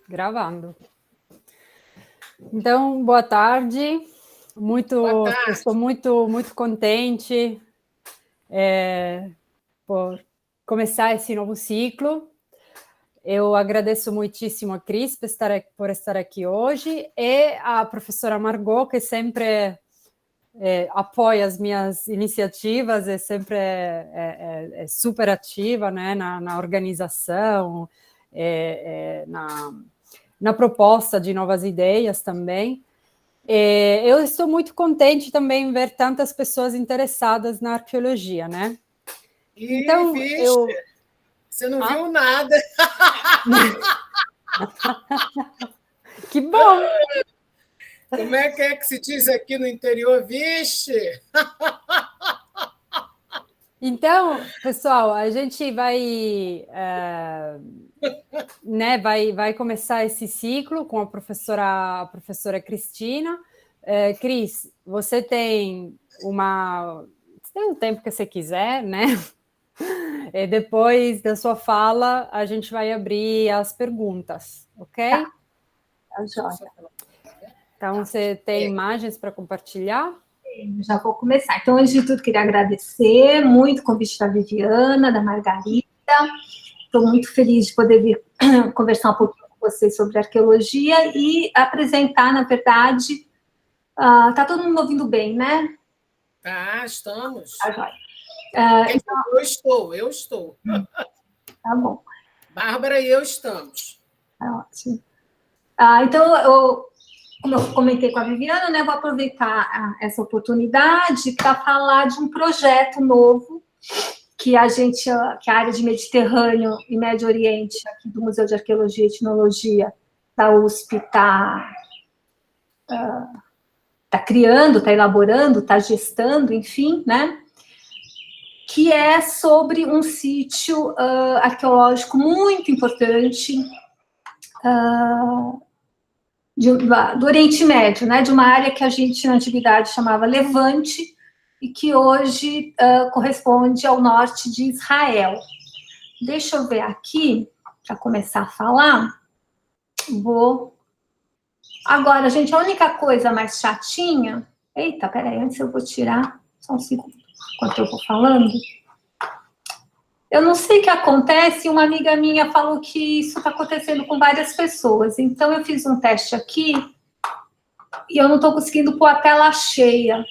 Gravando. Então, boa tarde. Boa tarde. Estou muito contente por começar esse novo ciclo. Eu agradeço muitíssimo a Cris por estar aqui hoje e a professora Margot, que sempre apoia as minhas iniciativas, é sempre super ativa, né, na organização, na proposta de novas ideias também. Eu estou muito contente também em ver tantas pessoas interessadas na arqueologia, né? Então, você não viu nada. Que bom! Como é que se diz aqui no interior? Vixe! Então, pessoal, a gente vai começar esse ciclo com a professora Cristina. Cris, você tem o tempo que você quiser, né? E depois da sua fala, a gente vai abrir as perguntas, ok? Tá joia. Então, você tem imagens para compartilhar? Já vou começar. Então, antes de tudo, queria agradecer muito o convite da Viviana, da Margarida. Estou muito feliz de poder vir conversar um pouquinho com vocês sobre arqueologia e apresentar, na verdade... Tá todo mundo ouvindo bem, né? Tá, estamos. Tá joia. Então, eu estou. Tá bom. Bárbara e eu estamos. Tá ótimo. Então, como eu comentei com a Viviana, né, vou aproveitar essa oportunidade para falar de um projeto novo que a área de Mediterrâneo e Médio Oriente, aqui do Museu de Arqueologia e Etnologia da USP, está criando, está elaborando, está gestando, enfim, né? Que é sobre um sítio arqueológico muito importante do Oriente Médio, né? De uma área que a gente, na antiguidade, chamava Levante, e que hoje corresponde ao norte de Israel. Deixa eu ver aqui, para começar a falar. Agora, gente, a única coisa mais chatinha... Eita, peraí, antes eu vou tirar... Só um segundo, enquanto eu vou falando. Eu não sei o que acontece, uma amiga minha falou que isso está acontecendo com várias pessoas. Então, eu fiz um teste aqui e eu não estou conseguindo pôr a tela cheia.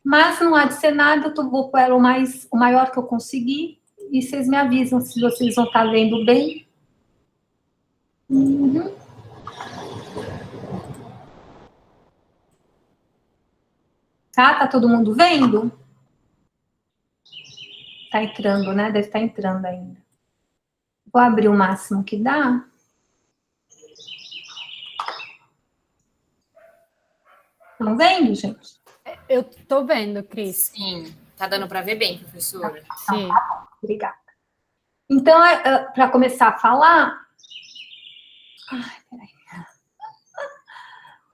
Mas não há de ser nada, eu vou pôr ela o maior que eu conseguir e vocês me avisam se vocês vão estar vendo bem. Tá todo mundo vendo? Tá entrando, né? Deve estar entrando ainda. Vou abrir o máximo que dá. Estão vendo, gente? Eu estou vendo, Cris. Sim, tá dando para ver bem, professora. Sim. Tá bom, obrigada. Então, para começar a falar... Ai, peraí.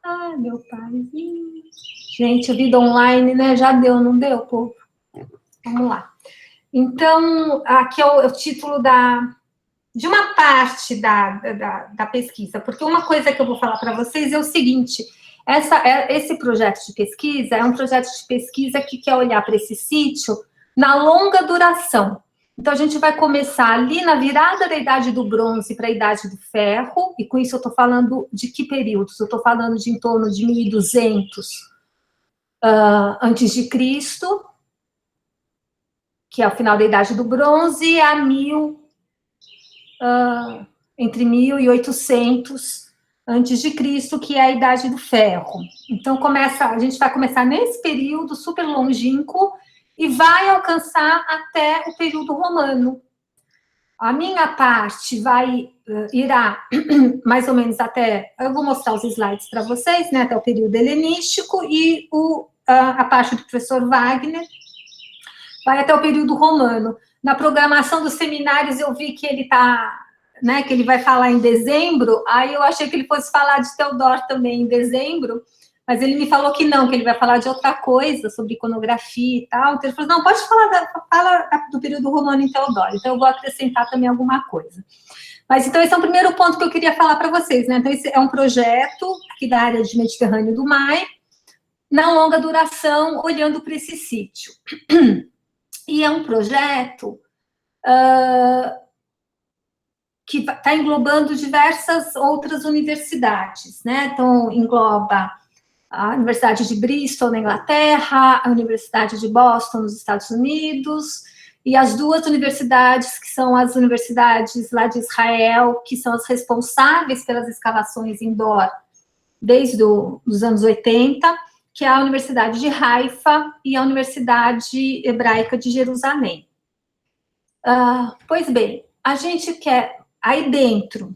Ai, meu paizinho. Gente, a vida online, né? Já deu, não deu, povo? Vamos lá. Então, aqui é o título de uma parte da pesquisa, porque uma coisa que eu vou falar para vocês é o seguinte: esse projeto de pesquisa é um projeto de pesquisa que quer olhar para esse sítio na longa duração. Então, a gente vai começar ali na virada da Idade do Bronze para a Idade do Ferro, e com isso eu estou falando de que períodos? Eu estou falando de em torno de 1200 antes de Cristo, que é o final da Idade do Bronze, entre 1800 antes de Cristo, que é a Idade do Ferro. Então, a gente vai começar nesse período super longínquo e vai alcançar até o período romano. A minha parte irá mais ou menos até... Eu vou mostrar os slides para vocês, né? Até o período helenístico, e a parte do professor Wagner vai até o período romano. Na programação dos seminários, eu vi que ele né, que ele vai falar em dezembro, aí eu achei que ele fosse falar de Teodoro também em dezembro, mas ele me falou que não, que ele vai falar de outra coisa, sobre iconografia e tal. Então ele falou, não, pode falar do período romano em Teodoro. Então eu vou acrescentar também alguma coisa. Mas então esse é o primeiro ponto que eu queria falar para vocês, né? Então esse é um projeto aqui da área de Mediterrâneo do MAI, na longa duração, olhando para esse sítio. E é um projeto que está englobando diversas outras universidades, né? Então, engloba a Universidade de Bristol, na Inglaterra, a Universidade de Boston, nos Estados Unidos, e as duas universidades, que são as universidades lá de Israel, que são as responsáveis pelas escavações indoor desde os anos 80, que é a Universidade de Haifa e a Universidade Hebraica de Jerusalém. Pois bem, a gente quer, aí dentro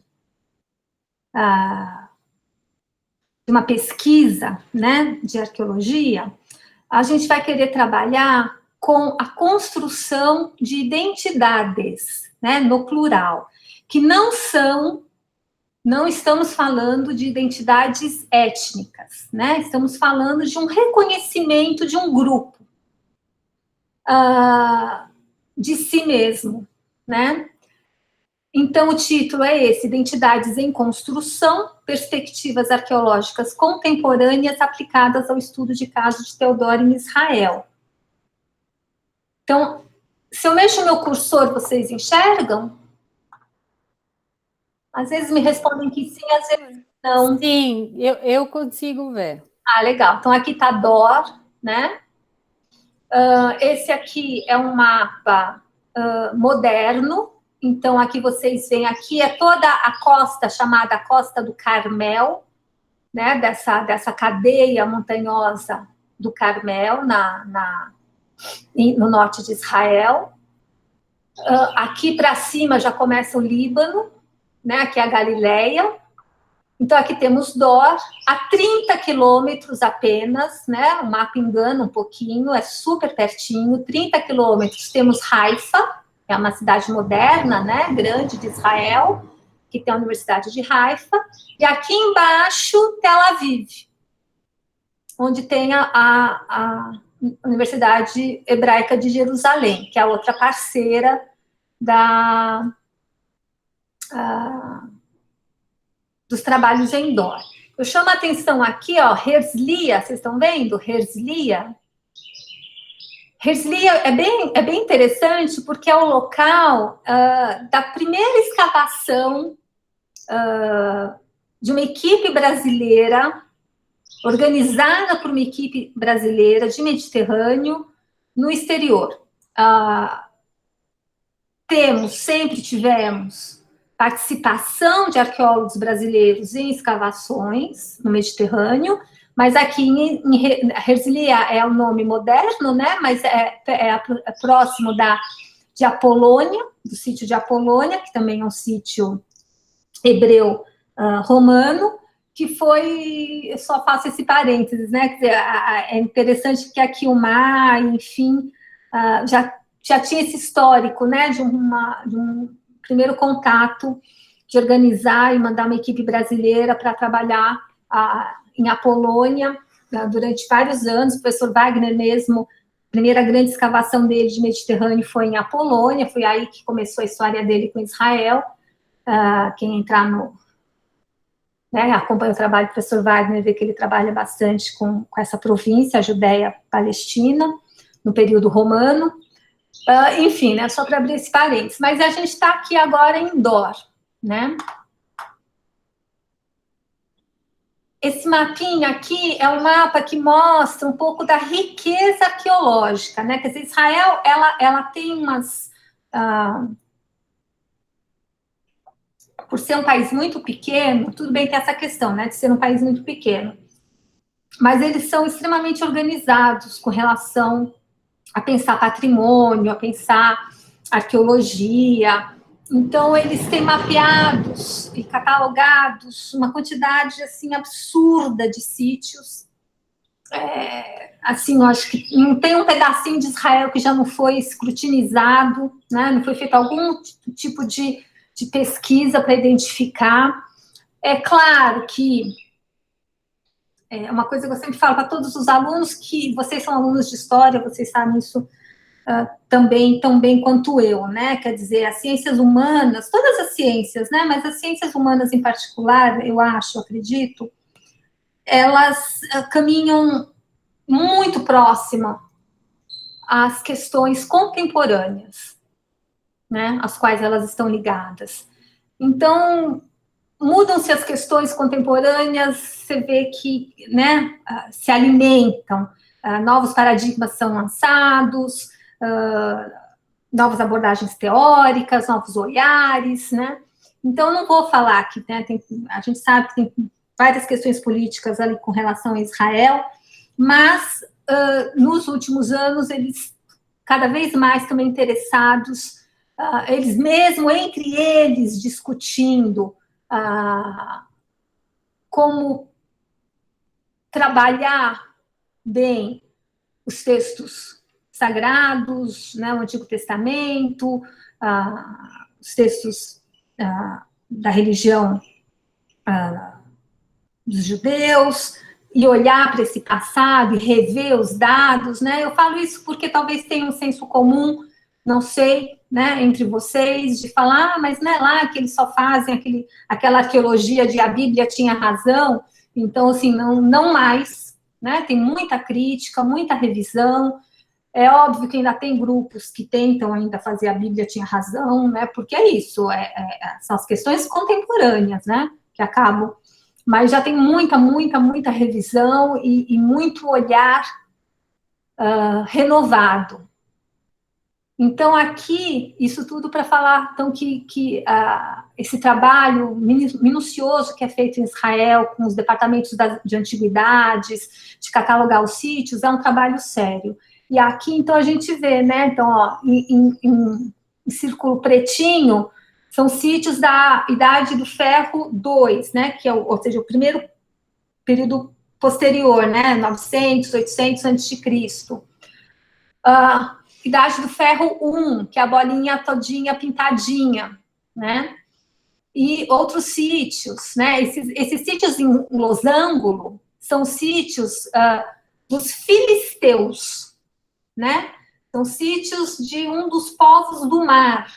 de uma pesquisa, né, de arqueologia, a gente vai querer trabalhar com a construção de identidades, né, no plural, que não estamos falando de identidades étnicas, né, estamos falando de um reconhecimento de um grupo, de si mesmo, né. Então, o título é esse, Identidades em Construção, Perspectivas Arqueológicas Contemporâneas aplicadas ao estudo de caso de Teodoro em Israel. Então, se eu mexo o meu cursor, vocês enxergam? Às vezes me respondem que sim, às vezes não. Sim, eu consigo ver. Legal. Então, aqui está DOR, né? Esse aqui é um mapa moderno. Então, aqui vocês veem, aqui é toda a costa, chamada Costa do Carmel, né, dessa cadeia montanhosa do Carmel, no norte de Israel. Aqui para cima já começa o Líbano, né, aqui é a Galileia. Então, aqui temos Dor, a 30 quilômetros apenas, né, o mapa engana um pouquinho, é super pertinho, 30 quilômetros. Temos Haifa, é uma cidade moderna, né, grande de Israel, que tem a Universidade de Haifa, e aqui embaixo, Tel Aviv, onde tem a Universidade Hebraica de Jerusalém, que é a outra parceira dos trabalhos em Dor. Eu chamo a atenção aqui, ó, Herzliya, vocês estão vendo? Herzliya. Herzliya é bem interessante porque é o local da primeira escavação de uma equipe brasileira, organizada por uma equipe brasileira de Mediterrâneo no exterior. Sempre tivemos participação de arqueólogos brasileiros em escavações no Mediterrâneo, mas aqui em Herzliya é o nome moderno, né? Mas é próximo de Apolônia, do sítio de Apolônia, que também é um sítio hebreu romano, que foi, eu só faço esse parênteses, né? Quer dizer, é interessante porque aqui o mar, enfim, já tinha esse histórico, né? De um primeiro contato, de organizar e mandar uma equipe brasileira para trabalhar em Apolônia, durante vários anos. O professor Wagner mesmo, a primeira grande escavação dele de Mediterrâneo foi em Apolônia, foi aí que começou a história dele com Israel. Quem entrar acompanha o trabalho do professor Wagner, vê que ele trabalha bastante com essa província, a Judéia-Palestina, no período romano. Enfim, né, só para abrir esse parênteses. Mas a gente está aqui agora em Dor, né? Esse mapinha aqui é um mapa que mostra um pouco da riqueza arqueológica, né? Quer dizer, Israel, ela tem umas... por ser um país muito pequeno, tudo bem que essa questão, né, de ser um país muito pequeno, mas eles são extremamente organizados com relação a pensar patrimônio, a pensar arqueologia. Então, eles têm mapeados e catalogados uma quantidade, assim, absurda de sítios. Assim, eu acho que não tem um pedacinho de Israel que já não foi escrutinizado, né? Não foi feito algum tipo de pesquisa para identificar. É claro que é uma coisa que eu sempre falo para todos os alunos, que vocês são alunos de história, vocês sabem isso também tão bem quanto eu, né? Quer dizer, as ciências humanas, todas as ciências, né? Mas as ciências humanas em particular, eu acho, acredito, elas caminham muito próxima às questões contemporâneas, né? Às quais elas estão ligadas. Então, mudam-se as questões contemporâneas, você vê que, né, se alimentam, novos paradigmas são lançados, novas abordagens teóricas, novos olhares, né? Então, não vou falar que, né, a gente sabe que tem várias questões políticas ali com relação a Israel, mas nos últimos anos eles cada vez mais estão interessados, eles mesmo entre eles discutindo como trabalhar bem os textos sagrados, né, o Antigo Testamento, os textos da religião dos judeus, e olhar para esse passado e rever os dados, né? Eu falo isso porque talvez tenha um senso comum, não sei, né, entre vocês, de falar, mas não é lá que eles só fazem aquela arqueologia de a Bíblia tinha razão, então, assim, não mais, né? Tem muita crítica, muita revisão. É óbvio que ainda tem grupos que tentam ainda fazer a Bíblia tinha razão, né? Porque é isso, são as questões contemporâneas, né? Que acabam. Mas já tem muita revisão e muito olhar renovado. Então, aqui, isso tudo para falar, então, que esse trabalho minucioso que é feito em Israel, com os departamentos de antiguidades, de catalogar os sítios, é um trabalho sério. E aqui, então, a gente vê, né, então, ó, em círculo pretinho, são sítios da Idade do Ferro II, né, que é, ou seja, o primeiro período posterior, né, 900, 800 a.C. Idade do Ferro I, que é a bolinha todinha pintadinha, né, e outros sítios, né, esses sítios em losango são sítios dos filisteus, né, são sítios de um dos povos do mar,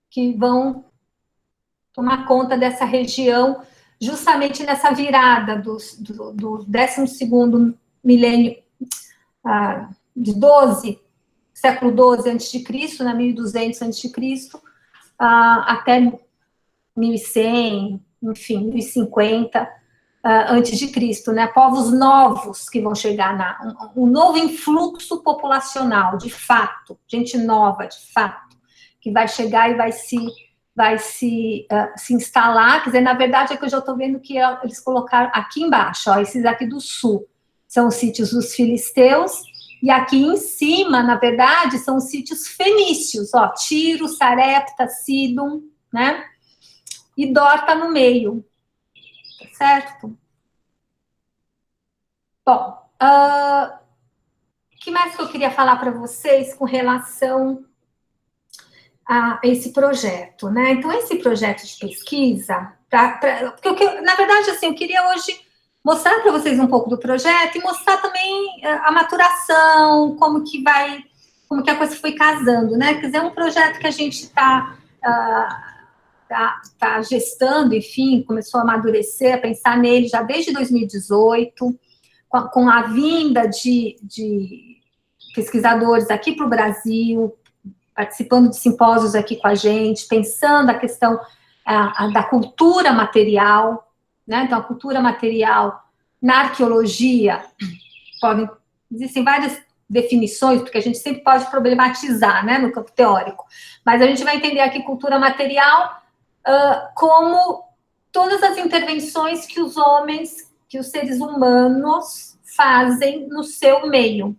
que vão tomar conta dessa região, justamente nessa virada do 12º milênio, século XII a.C., né, 1200 a.C., até 1100, enfim, 1050 a.C., né, povos novos que vão chegar, um novo influxo populacional, de fato, gente nova, de fato, que vai chegar e vai se instalar. Quer dizer, na verdade, é que eu já estou vendo que eles colocaram aqui embaixo, ó, esses aqui do sul, são os sítios dos filisteus, e aqui em cima, na verdade, são os sítios fenícios, ó, Tiro, Sarepta, Sidom, né, e Dor está no meio, tá certo? Bom, o que mais que eu queria falar para vocês com relação a esse projeto, né? Então, esse projeto de pesquisa, porque na verdade, assim, eu queria hoje mostrar para vocês um pouco do projeto e mostrar também a maturação, como que a coisa foi casando, né? Quer dizer, é um projeto que a gente está gestando, enfim, começou a amadurecer, a pensar nele já desde 2018, com a vinda de pesquisadores aqui para o Brasil, participando de simpósios aqui com a gente, pensando a questão da cultura material, né? Então, a cultura material na arqueologia, existem várias definições, porque a gente sempre pode problematizar, né, no campo teórico, mas a gente vai entender aqui cultura material como todas as intervenções que os homens, que os seres humanos fazem no seu meio.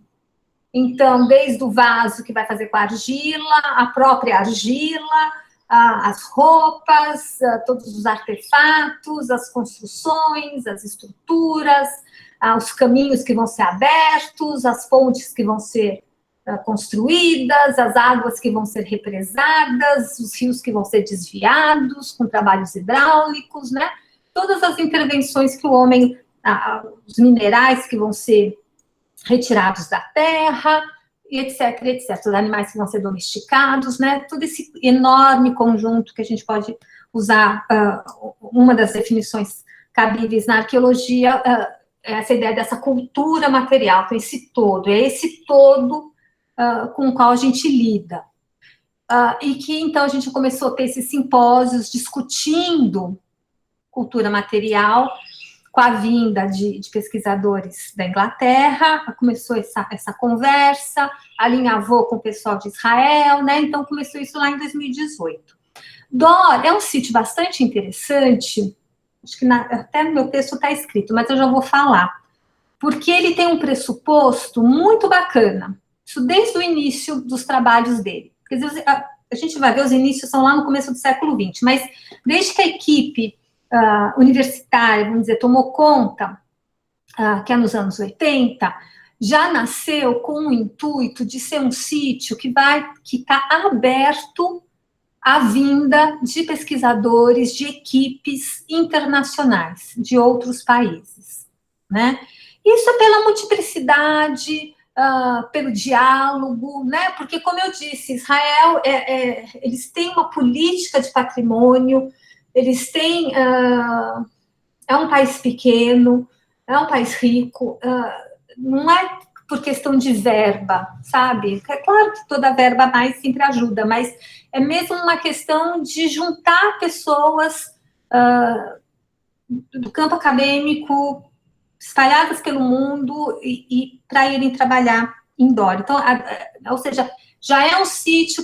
Então, desde o vaso que vai fazer com a argila, a própria argila, as roupas, todos os artefatos, as construções, as estruturas, os caminhos que vão ser abertos, as pontes que vão ser construídas, as águas que vão ser represadas, os rios que vão ser desviados com trabalhos hidráulicos, né? Todas as intervenções que o homem os minerais que vão ser retirados da terra, e etc, etc. Os animais que vão ser domesticados, né? Todo esse enorme conjunto que a gente pode usar, uma das definições cabíveis na arqueologia, essa ideia dessa cultura material, então é esse todo com o qual a gente lida. E que, então, a gente começou a ter esses simpósios discutindo cultura material, com a vinda de pesquisadores da Inglaterra, começou essa conversa, alinhavou com o pessoal de Israel, né? Então, começou isso lá em 2018. Dor é um sítio bastante interessante, acho que até no meu texto está escrito, mas eu já vou falar, porque ele tem um pressuposto muito bacana, isso desde o início dos trabalhos dele. Quer dizer, a gente vai ver, os inícios são lá no começo do século XX, mas desde que a equipe universitária, vamos dizer, tomou conta, que é nos anos 80, já nasceu com o intuito de ser um sítio que está aberto à vinda de pesquisadores, de equipes internacionais, de outros países, né? Isso é pela multiplicidade, pelo diálogo, né? Porque, como eu disse, Israel, eles têm uma política de patrimônio, eles têm, é um país pequeno, é um país rico, não é por questão de verba, sabe? É claro que toda verba a mais sempre ajuda, mas é mesmo uma questão de juntar pessoas do campo acadêmico, espalhadas pelo mundo, e para irem trabalhar em Dor. Então, ou seja, já é um sítio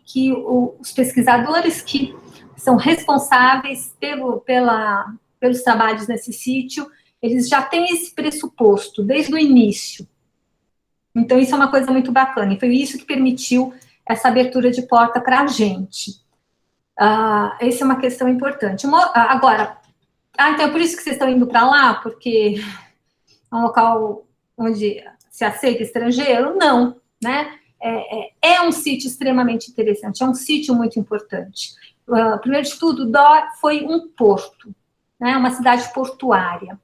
que os pesquisadores que são responsáveis pelos trabalhos nesse sítio, eles já têm esse pressuposto desde o início. Então, isso é uma coisa muito bacana, e foi isso que permitiu essa abertura de porta para a gente. Essa é uma questão importante. Agora, então é por isso que vocês estão indo para lá, porque é um local onde se aceita estrangeiro? Não, né? É um sítio extremamente interessante, é um sítio muito importante. Primeiro de tudo, Dor foi um porto, né? Uma cidade portuária.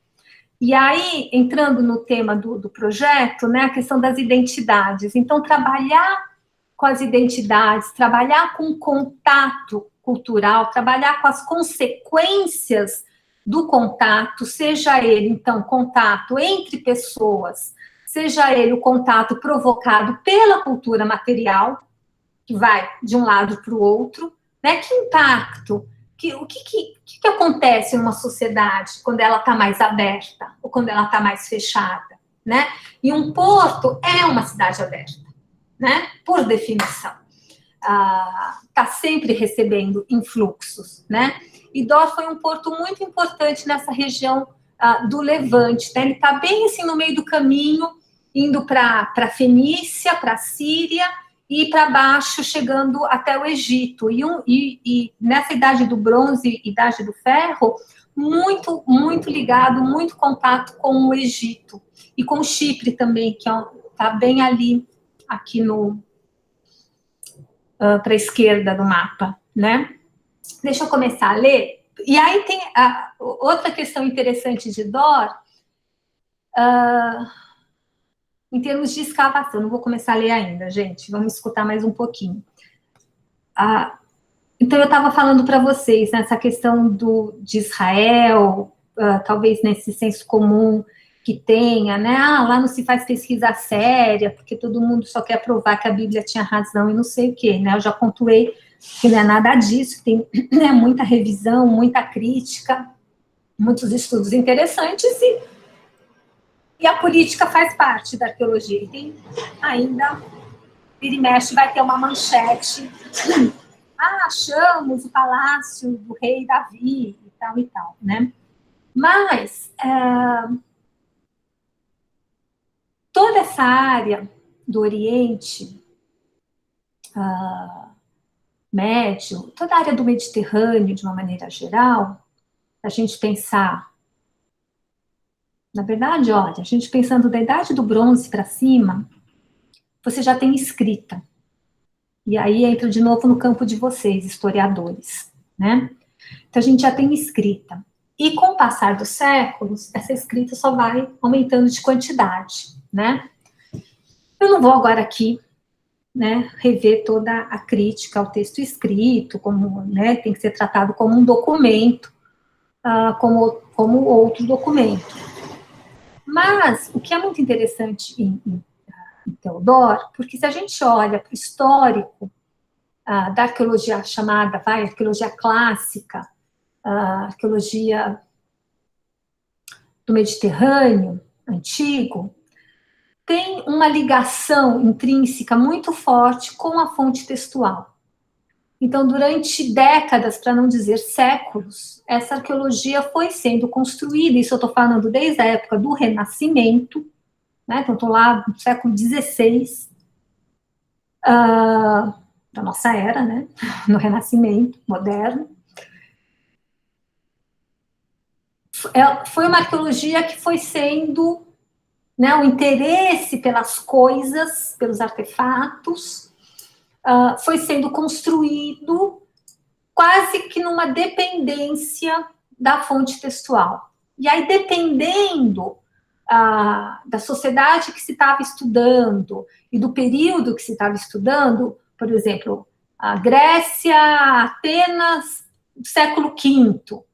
E aí, entrando no tema do projeto, né, a questão das identidades. Então, trabalhar com as identidades, trabalhar com o contato cultural, trabalhar com as consequências do contato, seja ele, então, contato entre pessoas, seja ele o contato provocado pela cultura material, que vai de um lado para o outro, né? Que impacto, o que acontece numa sociedade quando ela está mais aberta ou quando ela está mais fechada, né? E um porto é uma cidade aberta, né? Por definição. Está sempre recebendo influxos, né? E Dor foi um porto muito importante nessa região do Levante, né? Ele está bem assim no meio do caminho, indo para a Fenícia, para a Síria, e para baixo, chegando até o Egito. E nessa idade do bronze, idade do ferro, muito, muito ligado, muito contato com o Egito. E com o Chipre também, que está bem ali, aqui para a esquerda do mapa, né? Deixa eu começar a ler. E aí tem outra questão interessante de Dor, em termos de escavação. Não vou começar a ler ainda, gente. Vamos escutar mais um pouquinho. Então, eu estava falando para vocês nessa questão de Israel, talvez nesse senso comum que tenha, né? Lá não se faz pesquisa séria, porque todo mundo só quer provar que a Bíblia tinha razão e não sei o quê, né? Eu já pontuei que não é nada disso, tem muita revisão, muita crítica, muitos estudos interessantes, e a política faz parte da arqueologia. E tem ainda, vira e mexe, vai ter uma manchete. Achamos o palácio do rei Davi, e tal, né? Mas toda essa área do Oriente Médio, toda a área do Mediterrâneo, de uma maneira geral, a gente pensar. Na verdade, olha, a gente pensando da Idade do Bronze para cima, você já tem escrita. E aí entra de novo no campo de vocês, historiadores, né? Então, a gente já tem escrita. E com o passar dos séculos, essa escrita só vai aumentando de quantidade, né? Eu não vou agora aqui, né, rever toda a crítica ao texto escrito, como, né, tem que ser tratado como um documento, como outro documento. Mas o que é muito interessante em Theodor, porque se a gente olha para o histórico da arqueologia chamada, arqueologia clássica, a arqueologia do Mediterrâneo antigo, tem uma ligação intrínseca muito forte com a fonte textual. Então, durante décadas, para não dizer séculos, essa arqueologia foi sendo construída, isso eu estou falando desde a época do Renascimento, né? Então, estou lá no século XVI, da nossa era, né? No Renascimento moderno. Foi uma arqueologia que foi sendo, né, o interesse pelas coisas, pelos artefatos, foi sendo construído quase que numa dependência da fonte textual. E aí, dependendo da sociedade que se estava estudando e do período que se estava estudando, por exemplo, a Grécia, Atenas, século V,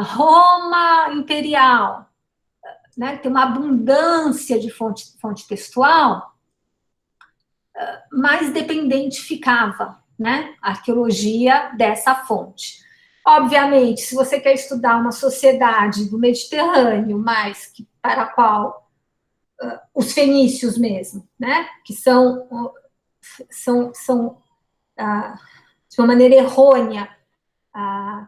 Roma imperial, né, tem uma abundância de fonte textual, mais dependente ficava, né, a arqueologia dessa fonte. Obviamente, se você quer estudar uma sociedade do Mediterrâneo, mas para a qual os fenícios mesmo, né, que são de uma maneira errônea,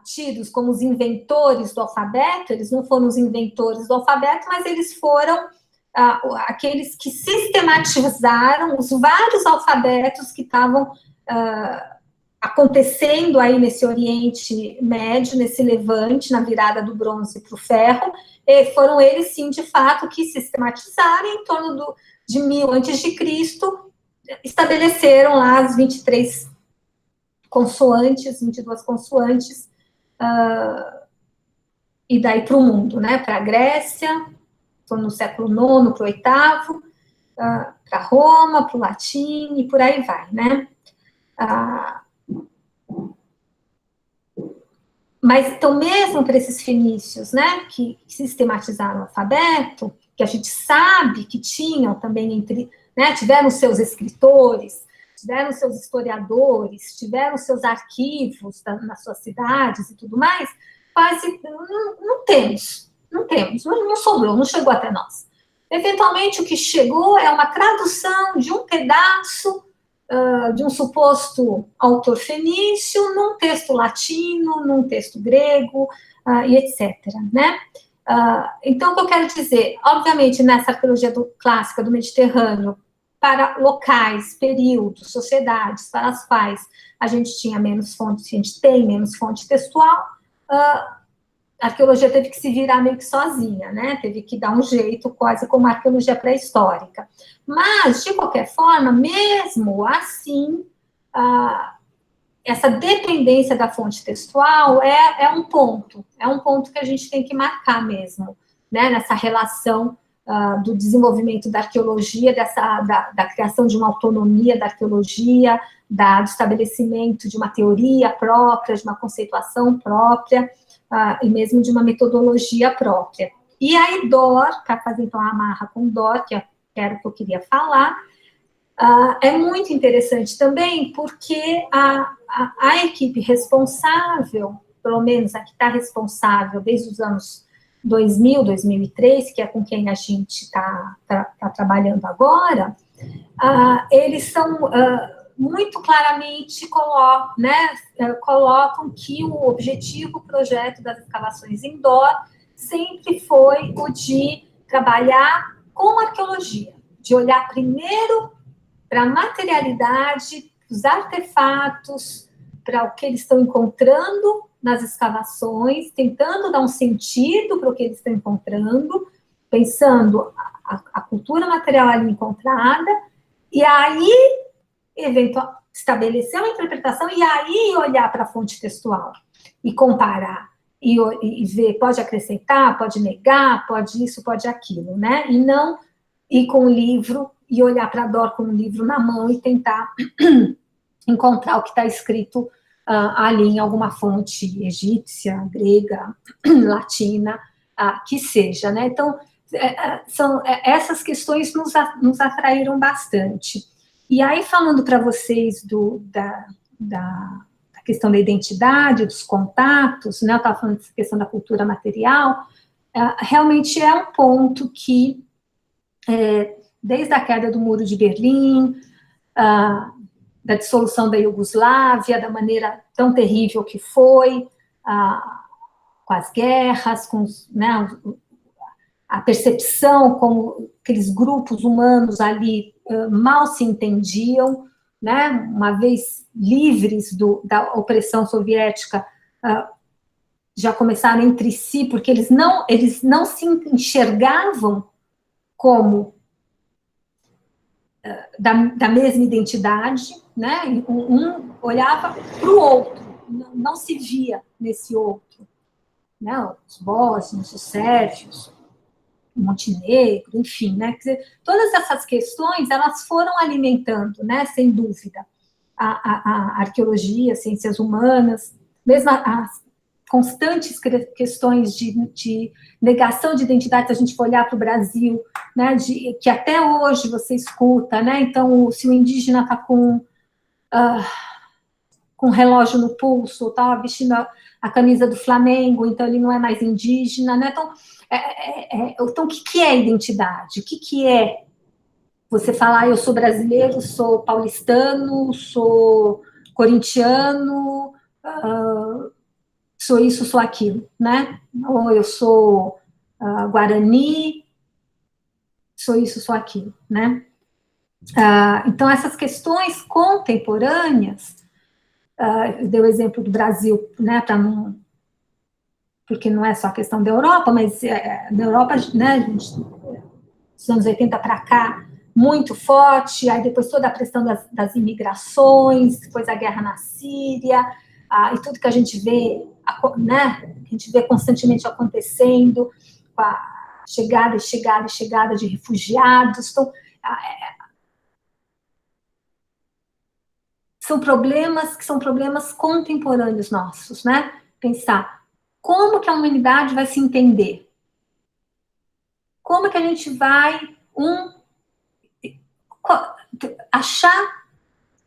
tidos como os inventores do alfabeto, eles não foram os inventores do alfabeto, mas eles foram aqueles que sistematizaram os vários alfabetos que estavam acontecendo aí nesse Oriente Médio, nesse levante, na virada do bronze para o ferro, e foram eles, sim, de fato, que sistematizaram em torno de 1000 a.C., estabeleceram lá as 23 consoantes, 22 consoantes, e daí para o mundo, né? Para a Grécia, no século IX para o VIII, para Roma, para o latim, e por aí vai, né? Mas, então, mesmo para esses fenícios, né, que sistematizaram o alfabeto, que a gente sabe que tinham também, né, tiveram seus escritores, tiveram seus historiadores, tiveram seus arquivos nas suas cidades e tudo mais, quase não temos, não sobrou, não chegou até nós. Eventualmente, o que chegou é uma tradução de um pedaço de um suposto autor fenício num texto latino, num texto grego, e etc., né? Então, o que eu quero dizer, obviamente, nessa arqueologia clássica do Mediterrâneo, para locais, períodos, sociedades para as quais a gente tinha menos fontes, a gente tem menos fonte textual, a arqueologia teve que se virar meio que sozinha, né? Teve que dar um jeito, quase como a arqueologia pré-histórica. Mas, de qualquer forma, mesmo assim, essa dependência da fonte textual é um ponto que a gente tem que marcar mesmo, né? Nessa relação do desenvolvimento da arqueologia, da criação de uma autonomia da arqueologia, do estabelecimento de uma teoria própria, de uma conceituação própria, e mesmo de uma metodologia própria. E aí, Dor, para fazer então a amarra com Dor, que era o que eu queria falar, é muito interessante também, porque a equipe responsável, pelo menos a que está responsável desde os anos 2000, 2003, que é com quem a gente está trabalhando agora, eles são muito claramente colocam que o objetivo, o projeto das escavações em Dor sempre foi o de trabalhar com arqueologia, de olhar primeiro para a materialidade, os artefatos, para o que eles estão encontrando nas escavações, tentando dar um sentido para o que eles estão encontrando, pensando a cultura material ali encontrada, e aí estabelecer uma interpretação, e aí olhar para a fonte textual e comparar. e ver, pode acrescentar, pode negar, pode isso, pode aquilo, né? E não ir com o livro e olhar para a Dor com o livro na mão e tentar encontrar o que está escrito ali em alguma fonte egípcia, grega, latina, que seja, né? Então, essas questões nos atraíram bastante. E aí, falando para vocês da questão da identidade, dos contatos, né? Eu estava falando dessa questão da cultura material, realmente é um ponto que, desde a queda do Muro de Berlim, da dissolução da Iugoslávia, da maneira tão terrível que foi, com as guerras, com né, a percepção como aqueles grupos humanos ali mal se entendiam, né, uma vez livres da opressão soviética, já começaram entre si, porque eles não se enxergavam como da mesma identidade, né? Um olhava para o outro, não se via nesse outro, né? Os bósnios, os sérvios, o Montenegro, enfim, né? Quer dizer, todas essas questões, elas foram alimentando, né? Sem dúvida, a arqueologia, as ciências humanas, mesmo as constantes questões de negação de identidade, se a gente for olhar para o Brasil, né, que até hoje você escuta, né, então, se o indígena está com relógio no pulso, está vestindo a camisa do Flamengo, então ele não é mais indígena, né, então o que é identidade? O que é você falar, eu sou brasileiro, sou paulistano, sou corintiano, sou isso, sou aquilo, né? Ou eu sou Guarani, sou isso, sou aquilo, né? Então, essas questões contemporâneas, eu dei o exemplo do Brasil, né, porque não é só a questão da Europa, mas na Europa, né, dos anos 80 para cá, muito forte, aí depois toda a questão das imigrações, depois a guerra na Síria, e tudo que a gente vê, né, que a gente vê constantemente acontecendo, com a chegada e chegada de refugiados. Então, são problemas contemporâneos nossos, né? Pensar como que a humanidade vai se entender, como que a gente vai achar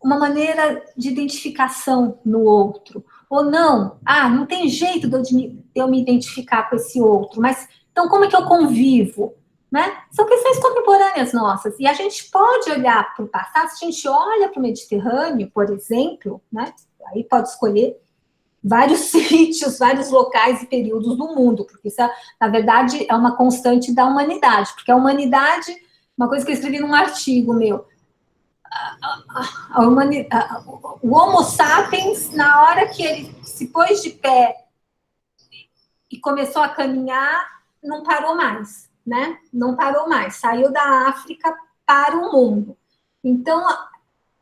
uma maneira de identificação no outro, ou não, não tem jeito de eu me identificar com esse outro, mas então como é que eu convivo, né? São questões contemporâneas nossas, e a gente pode olhar para o passado, se a gente olha para o Mediterrâneo, por exemplo, né? Aí pode escolher vários sítios, vários locais e períodos do mundo, porque isso, na verdade, é uma constante da humanidade, porque a humanidade, uma coisa que eu escrevi num artigo meu, o Homo sapiens, na hora que ele se pôs de pé e começou a caminhar, não parou mais, né? Não parou mais, saiu da África para o mundo. Então,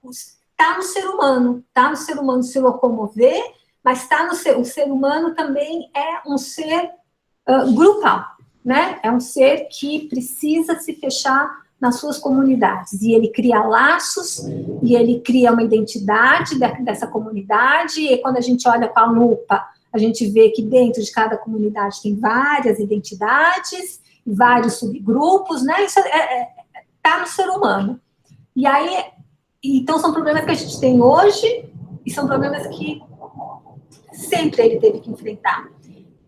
está no ser humano se locomover, mas o ser humano também é um ser grupal, né? É um ser que precisa se fechar nas suas comunidades, e ele cria laços, e ele cria uma identidade dessa comunidade, e quando a gente olha com a lupa, a gente vê que dentro de cada comunidade tem várias identidades, vários subgrupos, né? Isso está no ser humano. E aí, então são problemas que a gente tem hoje, e são problemas que sempre ele teve que enfrentar.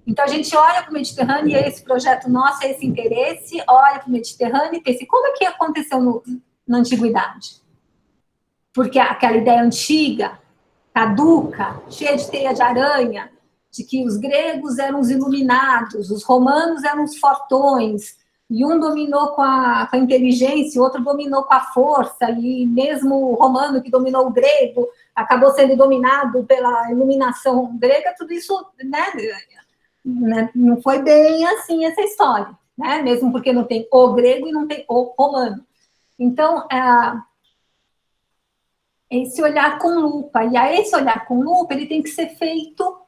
Então, a gente olha para o Mediterrâneo, e esse projeto nosso, esse interesse, olha para o Mediterrâneo e pensa, como é que aconteceu na Antiguidade? Porque aquela ideia antiga, caduca, cheia de teia de aranha, de que os gregos eram os iluminados, os romanos eram os fortões, e um dominou com a inteligência, o outro dominou com a força, e mesmo o romano que dominou o grego acabou sendo dominado pela iluminação grega, tudo isso, né, não foi bem assim essa história, né? Mesmo porque não tem o grego e não tem o romano. Então, esse olhar com lupa, e esse olhar com lupa, ele tem que ser feito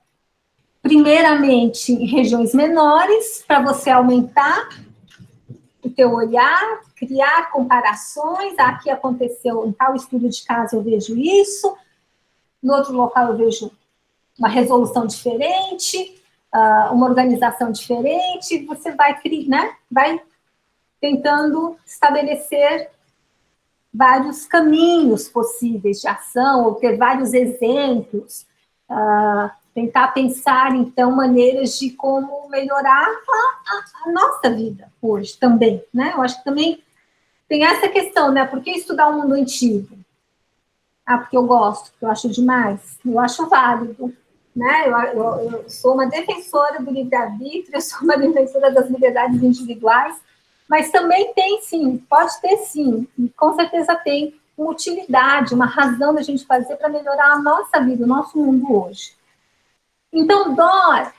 primeiramente em regiões menores, para você aumentar o teu olhar, criar comparações. Aqui aconteceu, em tal estudo de caso eu vejo isso, no outro local eu vejo uma resolução diferente, uma organização diferente. Você vai, né, vai tentando estabelecer vários caminhos possíveis de ação, ou ter vários exemplos, tentar pensar, então, maneiras de como melhorar a nossa vida hoje também, né? Eu acho que também tem essa questão, né? Por que estudar o mundo antigo? Porque eu gosto, porque eu acho demais, eu acho válido, né? Eu sou uma defensora do livre-arbítrio, eu sou uma defensora das liberdades individuais, mas também tem, sim, pode ter, sim, e com certeza tem uma utilidade, uma razão da gente fazer para melhorar a nossa vida, o nosso mundo hoje. Então, Dor,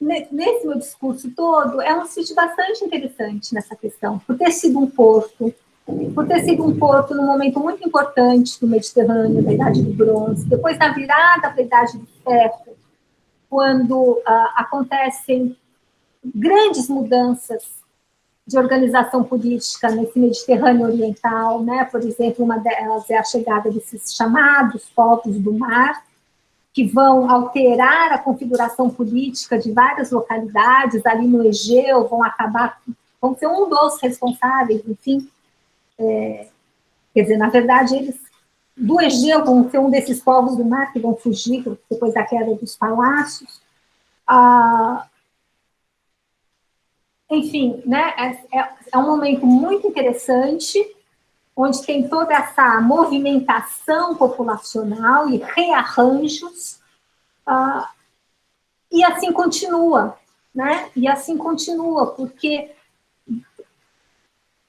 nesse meu discurso todo, é um sítio bastante interessante nessa questão, por ter sido um porto num momento muito importante do Mediterrâneo, da Idade do Bronze, depois da virada para a Idade do Ferro, quando acontecem grandes mudanças de organização política nesse Mediterrâneo oriental, né? Por exemplo, uma delas é a chegada desses chamados povos do mar, que vão alterar a configuração política de várias localidades ali no Egeu, vão ser um dos responsáveis, enfim, quer dizer, na verdade, eles do Egeu vão ser um desses povos do mar que vão fugir depois da queda dos palácios. Enfim, né, é um momento muito interessante, onde tem toda essa movimentação populacional e rearranjos, e assim continua, né? E assim continua, porque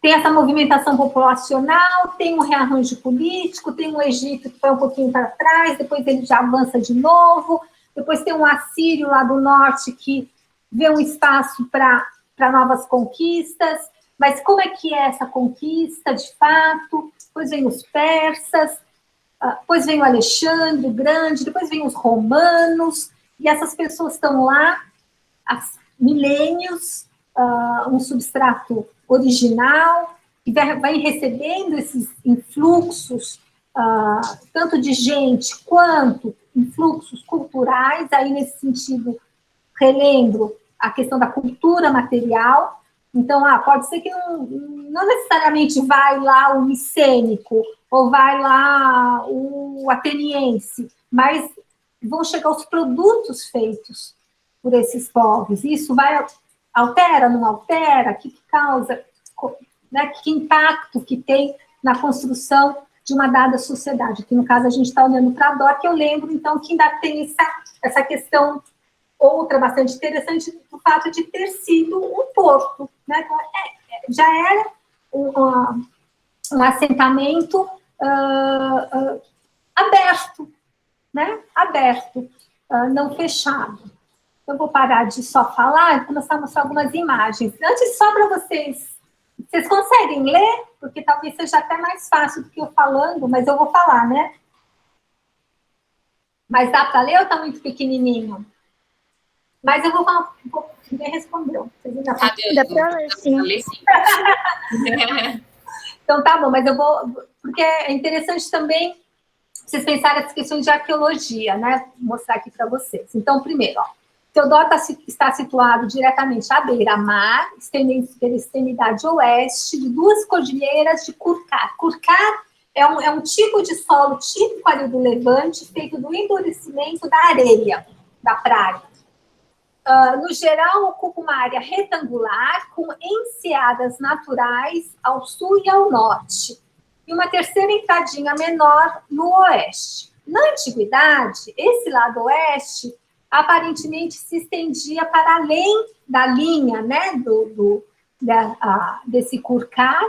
tem essa movimentação populacional, tem um rearranjo político, tem um Egito que vai um pouquinho para trás, depois ele já avança de novo, depois tem um assírio lá do norte que vê um espaço para novas conquistas, mas como é que é essa conquista, de fato? Depois vem os persas, depois vem o Alexandre o Grande, depois vem os romanos, e essas pessoas estão lá há milênios, um substrato original, que vai recebendo esses influxos, tanto de gente quanto influxos culturais. Aí, nesse sentido, relembro a questão da cultura material. Então, pode ser que não necessariamente vai lá o micênico, ou vai lá o ateniense, mas vão chegar os produtos feitos por esses povos. Isso altera, não altera? Que causa, né, que impacto que tem na construção de uma dada sociedade? Que, no caso, a gente está olhando para a Dor, que eu lembro, então, que ainda tem essa questão outra bastante interessante, o fato de ter sido um porto, né? Já era um assentamento aberto, né? Aberto, não fechado. Eu vou parar de só falar e começar a mostrar algumas imagens. Antes, só para vocês conseguem ler? Porque talvez seja até mais fácil do que eu falando, mas eu vou falar, né? Mas dá para ler ou está muito pequenininho? Mas eu vou falar, ninguém respondeu. Dá para ler, sim. Então, tá bom, mas eu vou... Porque é interessante também vocês pensarem as questões de arqueologia, né? Vou mostrar aqui para vocês. Então, primeiro, Teodoro está situado diretamente à beira-mar, pela extremidade oeste de duas cordilheiras de Curcar. Curcar é um tipo de solo típico ali do Levante, feito do endurecimento da areia, da praia. No geral, ocupa uma área retangular com enseadas naturais ao sul e ao norte, e uma terceira entradinha menor no oeste. Na antiguidade, esse lado oeste aparentemente se estendia para além da linha, né, desse Curcar,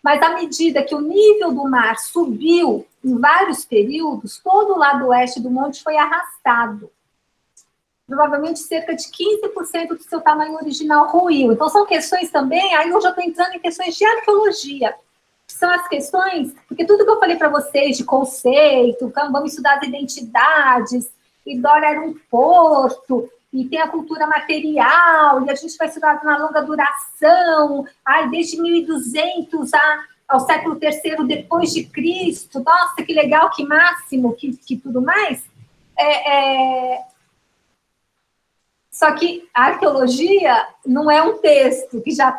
mas à medida que o nível do mar subiu em vários períodos, todo o lado oeste do monte foi arrastado. Provavelmente cerca de 15% do seu tamanho original ruiu. Então, são questões também, aí eu já estou entrando em questões de arqueologia, são as questões, porque tudo que eu falei para vocês de conceito, vamos estudar as identidades, e Dor era um porto, e tem a cultura material, e a gente vai estudar na longa duração, desde 1200 ao século III depois de Cristo, nossa, que legal, que máximo, que tudo mais. Só que a arqueologia não é um texto que já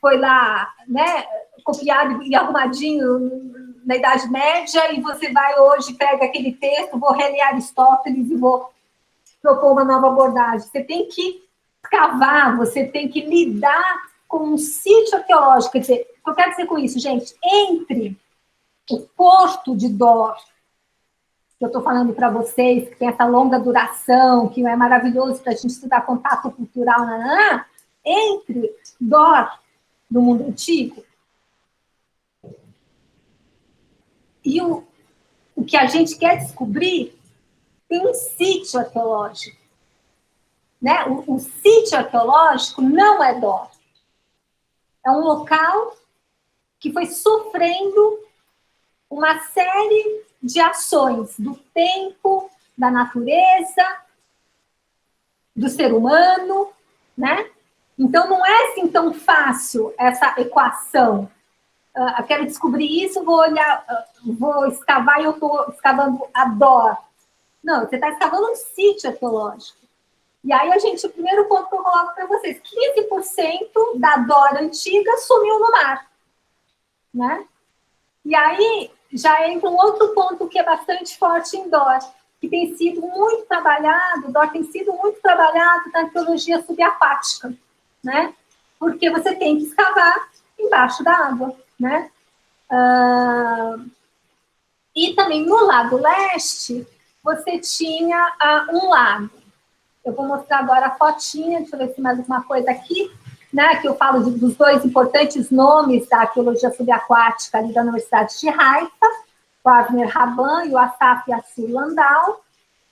foi lá, né, copiado e arrumadinho na Idade Média, e você vai hoje, pega aquele texto, vou reler Aristóteles e vou propor uma nova abordagem. Você tem que cavar, você tem que lidar com um sítio arqueológico. Quer dizer, o que eu quero dizer com isso, gente? Entre o Porto de Dor, que eu estou falando para vocês, que tem essa longa duração, que é maravilhoso para a gente estudar contato cultural, entre Dor, do mundo antigo, e o que a gente quer descobrir tem um sítio arqueológico. Né? O sítio arqueológico não é Dor. É um local que foi sofrendo uma série de ações do tempo, da natureza, do ser humano, né? Então, não é assim tão fácil essa equação. Eu quero descobrir isso, vou escavar e eu estou escavando a Dor. Não, você está escavando um sítio arqueológico. E aí, o primeiro ponto que eu coloco para vocês, 15% da Dor antiga sumiu no mar. Né? E aí, já entra um outro ponto que é bastante forte em Dor, que tem sido muito trabalhado, Dor tem sido muito trabalhado na arqueologia subaquática, né? Porque você tem que escavar embaixo da água, né? E também no lado leste, você tinha um lago. Eu vou mostrar agora a fotinha, deixa eu ver se mais alguma coisa aqui, né, que eu falo dos dois importantes nomes da arqueologia subaquática ali da Universidade de Haifa, o Avner Raban e o Asaf Yassir Landau,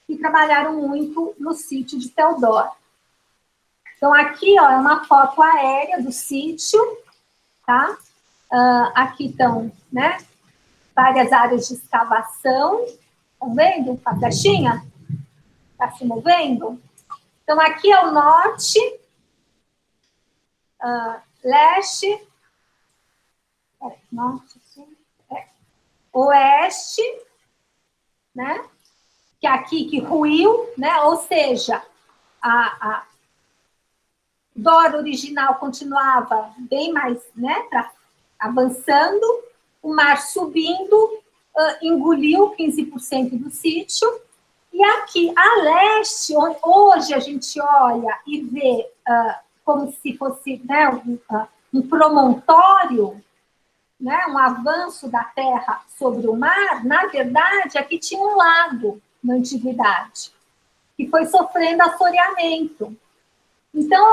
que trabalharam muito no sítio de Tel Dor. Então, aqui, ó, é uma foto aérea do sítio, tá? Aqui estão, né, várias áreas de escavação. Estão vendo a flechinha? Está se movendo? Então, aqui é o norte, leste, norte, oeste, né? Que é aqui que ruiu, né? Ou seja, a Dor original continuava bem mais, né? Avançando, o mar subindo, engoliu 15% do sítio. E aqui, a leste, hoje a gente olha e vê como se fosse, né, um promontório, né, um avanço da terra sobre o mar, na verdade, aqui tinha um lago na antiguidade, que foi sofrendo assoreamento. Então,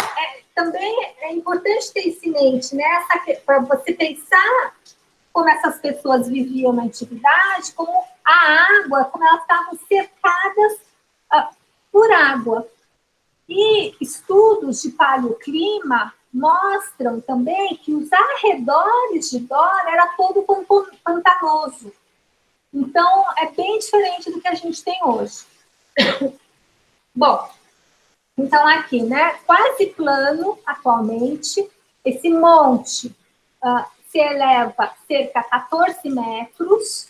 também é importante ter isso em mente, né, para você pensar como essas pessoas viviam na antiguidade, como a água, como elas estavam cercadas por água. E estudos de paleoclima mostram também que os arredores de Dor era todo pantanoso. Então, é bem diferente do que a gente tem hoje. Bom, então aqui, né, quase plano atualmente, esse monte se eleva cerca de 14 metros.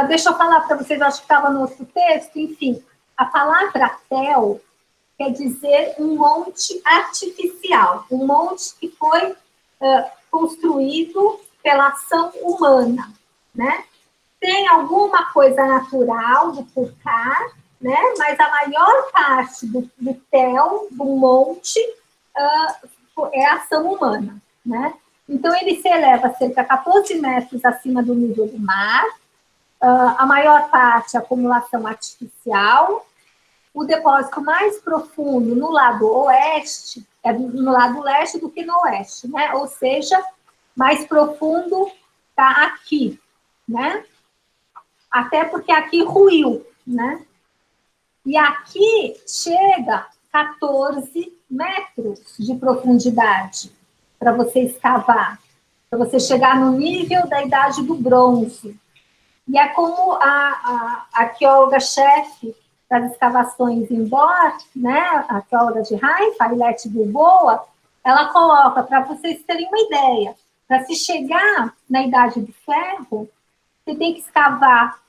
Deixa eu falar para vocês, acho que estava no outro texto, enfim, a palavra tel quer dizer um monte artificial, um monte que foi construído pela ação humana, né? Tem alguma coisa natural do purcar, né? Mas a maior parte do tel, do monte, é ação humana, né? Então, ele se eleva cerca de 14 metros acima do nível do mar, a maior parte é acumulação artificial. O depósito mais profundo no lado oeste é no lado leste do que no oeste, né? Ou seja, mais profundo está aqui, né? Até porque aqui ruiu, né? E aqui chega 14 metros de profundidade para você escavar, para você chegar no nível da Idade do Bronze. E é como a arqueóloga-chefe das escavações indoor, né, a arqueóloga de Haifa, Ailete Gilboa, ela coloca, para vocês terem uma ideia, para se chegar na Idade do Ferro, você tem que escavar,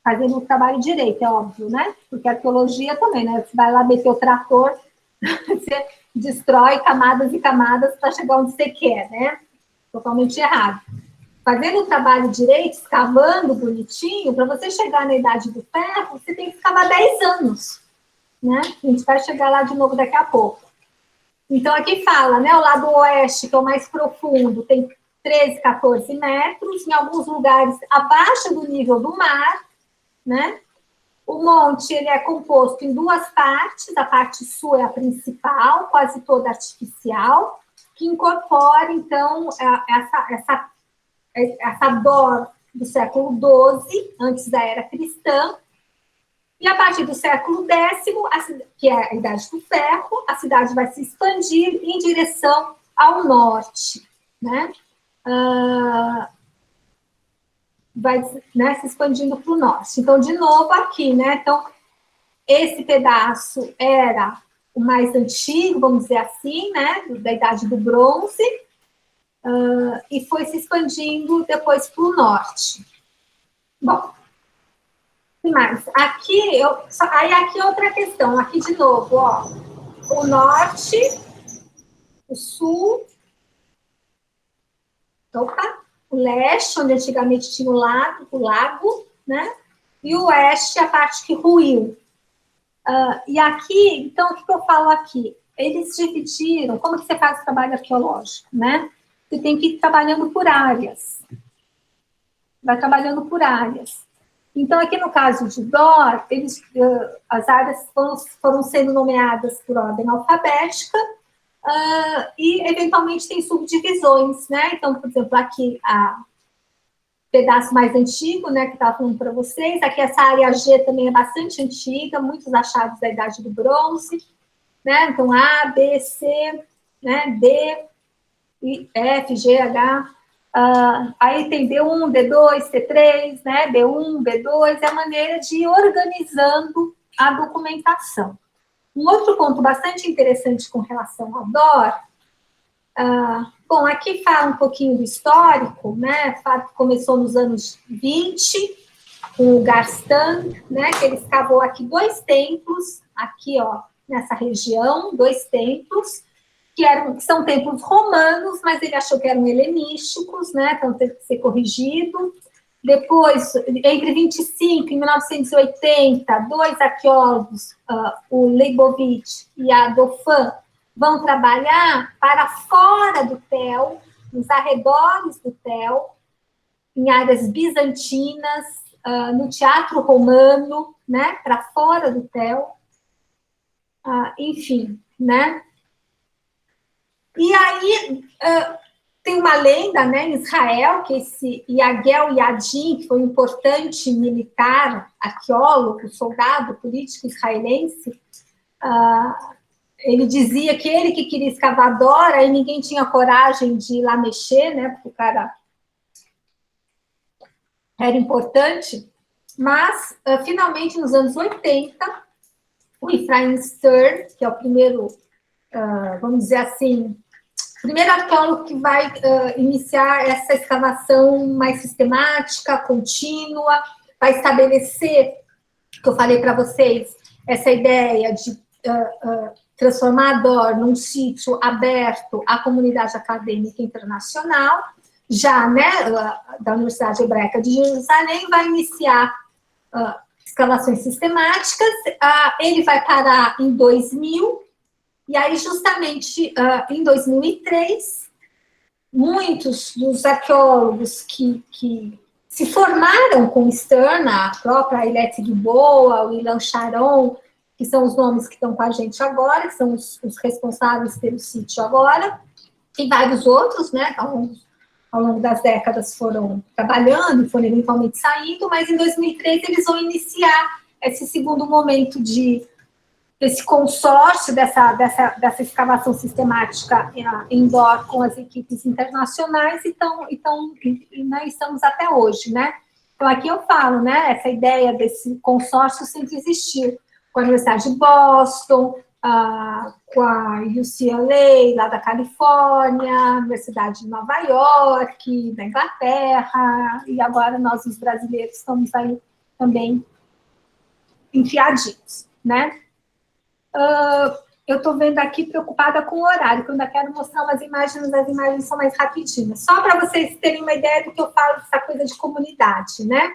fazendo o trabalho direito, é óbvio, né? Porque a arqueologia também, né? Você vai lá meter o trator, você destrói camadas e camadas para chegar onde você quer, né? Totalmente errado. Fazendo o trabalho direito, escavando bonitinho, para você chegar na Idade do Ferro, você tem que escavar 10 anos, né? A gente vai chegar lá de novo daqui a pouco. Então, aqui fala, né? O lado oeste, que é o mais profundo, tem 13, 14 metros, em alguns lugares abaixo do nível do mar, né? O monte, ele é composto em duas partes, a parte sul é a principal, quase toda artificial, que incorpora, então, essa Dor do século XII, antes da era cristã, e a partir do século X, que é a Idade do Ferro, a cidade vai se expandir em direção ao norte, né? Vai, né, se expandindo para o norte. Então, de novo, aqui, né? Então, esse pedaço era o mais antigo, vamos dizer assim, né? Da Idade do Bronze, e foi se expandindo depois para o norte. Bom, que mais? Aqui, aí aqui outra questão, aqui de novo, ó, o norte, o sul, o leste, onde antigamente tinha o lago, né? E o oeste, a parte que ruiu. E aqui, então, o que eu falo aqui? Eles dividiram, como que você faz o trabalho arqueológico, né? Você tem que ir trabalhando por áreas. Vai trabalhando por áreas. Então, aqui no caso de Dor, as áreas foram sendo nomeadas por ordem alfabética, e, eventualmente, tem subdivisões, né? Então, por exemplo, aqui, pedaço mais antigo, né, que estava falando para vocês. Aqui, essa área G também é bastante antiga, muitos achados da Idade do Bronze, né? Então, A, B, C, né, D, I, F, G, H. Aí tem D1, D2, C3, né, B1, B2, é a maneira de ir organizando a documentação. Um outro ponto bastante interessante com relação ao Dor, bom, aqui fala um pouquinho do histórico, né, fato que começou nos anos 20, com o Garstan, né, que ele escavou aqui 2 templos, aqui, ó, nessa região, 2 templos, que são templos romanos, mas ele achou que eram helenísticos, né, então teve que ser corrigido. Depois, entre 25 e 1980, 2 arqueólogos, o Leibovitch e a Dauphin, vão trabalhar para fora do Tel, nos arredores do Tel, em áreas bizantinas, no teatro romano, né, para fora do Tel, enfim, né. E aí, tem uma lenda, né, em Israel, que esse Yagel Yadin, que foi um importante militar, arqueólogo, soldado político israelense, ele dizia que ele que queria escavar Dora e ninguém tinha coragem de ir lá mexer, né, porque o cara era importante, mas, finalmente, nos anos 80, o Ephraim Stern, que é o primeiro, vamos dizer assim, primeiro arqueólogo que vai iniciar essa escavação mais sistemática, contínua, vai estabelecer, que eu falei para vocês, essa ideia de transformar a Dor num sítio aberto à comunidade acadêmica internacional, já, né, da Universidade Hebraica de Jerusalém, vai iniciar escavações sistemáticas, ele vai parar em 2000, e aí, justamente, em 2003, muitos dos arqueólogos que se formaram com Stern, a própria Ailete Gilboa, o Ilan Sharon, que são os nomes que estão com a gente agora, que são os responsáveis pelo sítio agora, e vários outros, né, ao longo das décadas foram trabalhando e foram eventualmente saindo, mas em 2003 eles vão iniciar esse segundo momento desse consórcio, dessa escavação sistemática indoor com as equipes internacionais, e nós estamos até hoje, né? Então, aqui eu falo, né, essa ideia desse consórcio sempre existiu, com a Universidade de Boston, com a UCLA, lá da Califórnia, Universidade de Nova York, da Inglaterra, e agora nós, os brasileiros, estamos aí também enfiadinhos, né? Eu estou vendo aqui preocupada com o horário, que eu ainda quero mostrar umas imagens, as imagens são mais rapidinhas. Só para vocês terem uma ideia do que eu falo dessa coisa de comunidade, né?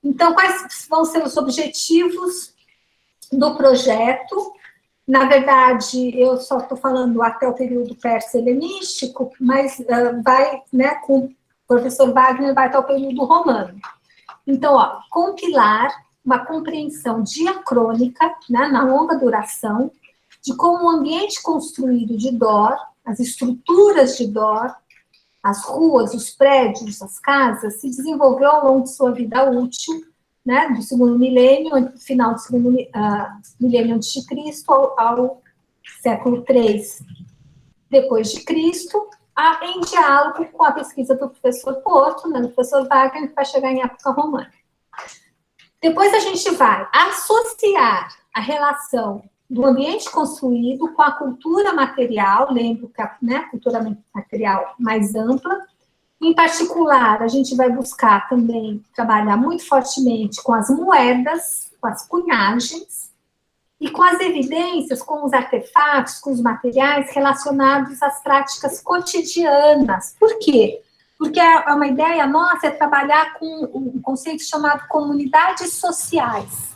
Então, quais vão ser os objetivos do projeto? Na verdade, eu só estou falando até o período persa-helenístico, mas vai, né, com o professor Wagner, vai até o período romano. Então, ó, compilar uma compreensão diacrônica, né, na longa duração, de como o ambiente construído de Dor, as estruturas de Dor, as ruas, os prédios, as casas, se desenvolveu ao longo de sua vida útil, né, do segundo milênio, final do segundo milênio antes de Cristo, ao século III depois de Cristo, em diálogo com a pesquisa do professor Porto, né, do professor Wagner, que vai chegar em época romana. Depois a gente vai associar a relação do ambiente construído com a cultura material, lembro que a, né, cultura material mais ampla. Em particular, a gente vai buscar também trabalhar muito fortemente com as moedas, com as cunhagens, e com as evidências, com os artefatos, com os materiais relacionados às práticas cotidianas. Por quê? Porque uma ideia nossa é trabalhar com um conceito chamado comunidades sociais.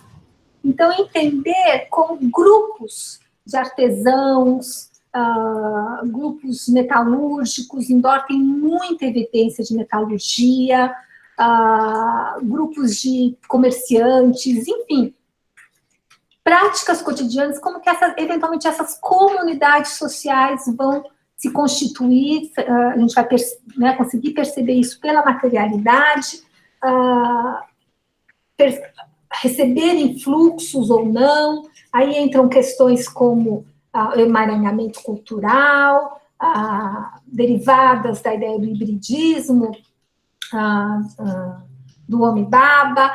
Então, entender como grupos de artesãos, grupos metalúrgicos, em Dor tem muita evidência de metalurgia, grupos de comerciantes, enfim, práticas cotidianas, como que eventualmente essas comunidades sociais vão se constituir, a gente vai né, conseguir perceber isso pela materialidade, receberem fluxos ou não, aí entram questões como o emaranhamento cultural, derivadas da ideia do hibridismo, do homem-baba,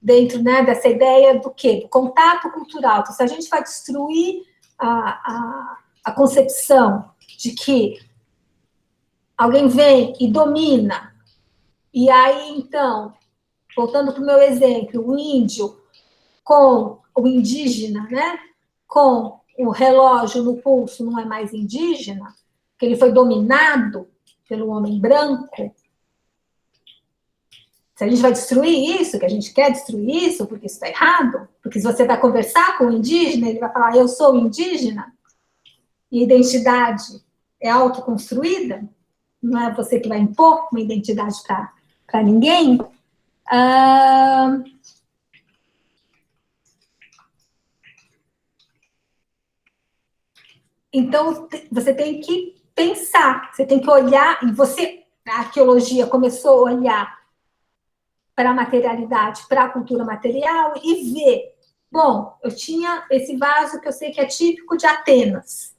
dentro, né, dessa ideia do quê? Do contato cultural. Então, se a gente vai destruir a concepção de que alguém vem e domina, e aí, então, voltando para o meu exemplo, o índio com o indígena, né, com o relógio no pulso não é mais indígena, que ele foi dominado pelo homem branco. Se a gente vai destruir isso, que a gente quer destruir isso, porque isso está errado, porque se você vai conversar com o indígena, ele vai falar, eu sou indígena, e identidade é autoconstruída, não é você que vai impor uma identidade para ninguém. Então, você tem que pensar, você tem que olhar, e a arqueologia começou a olhar para a materialidade, para a cultura material, e ver, bom, eu tinha esse vaso que eu sei que é típico de Atenas,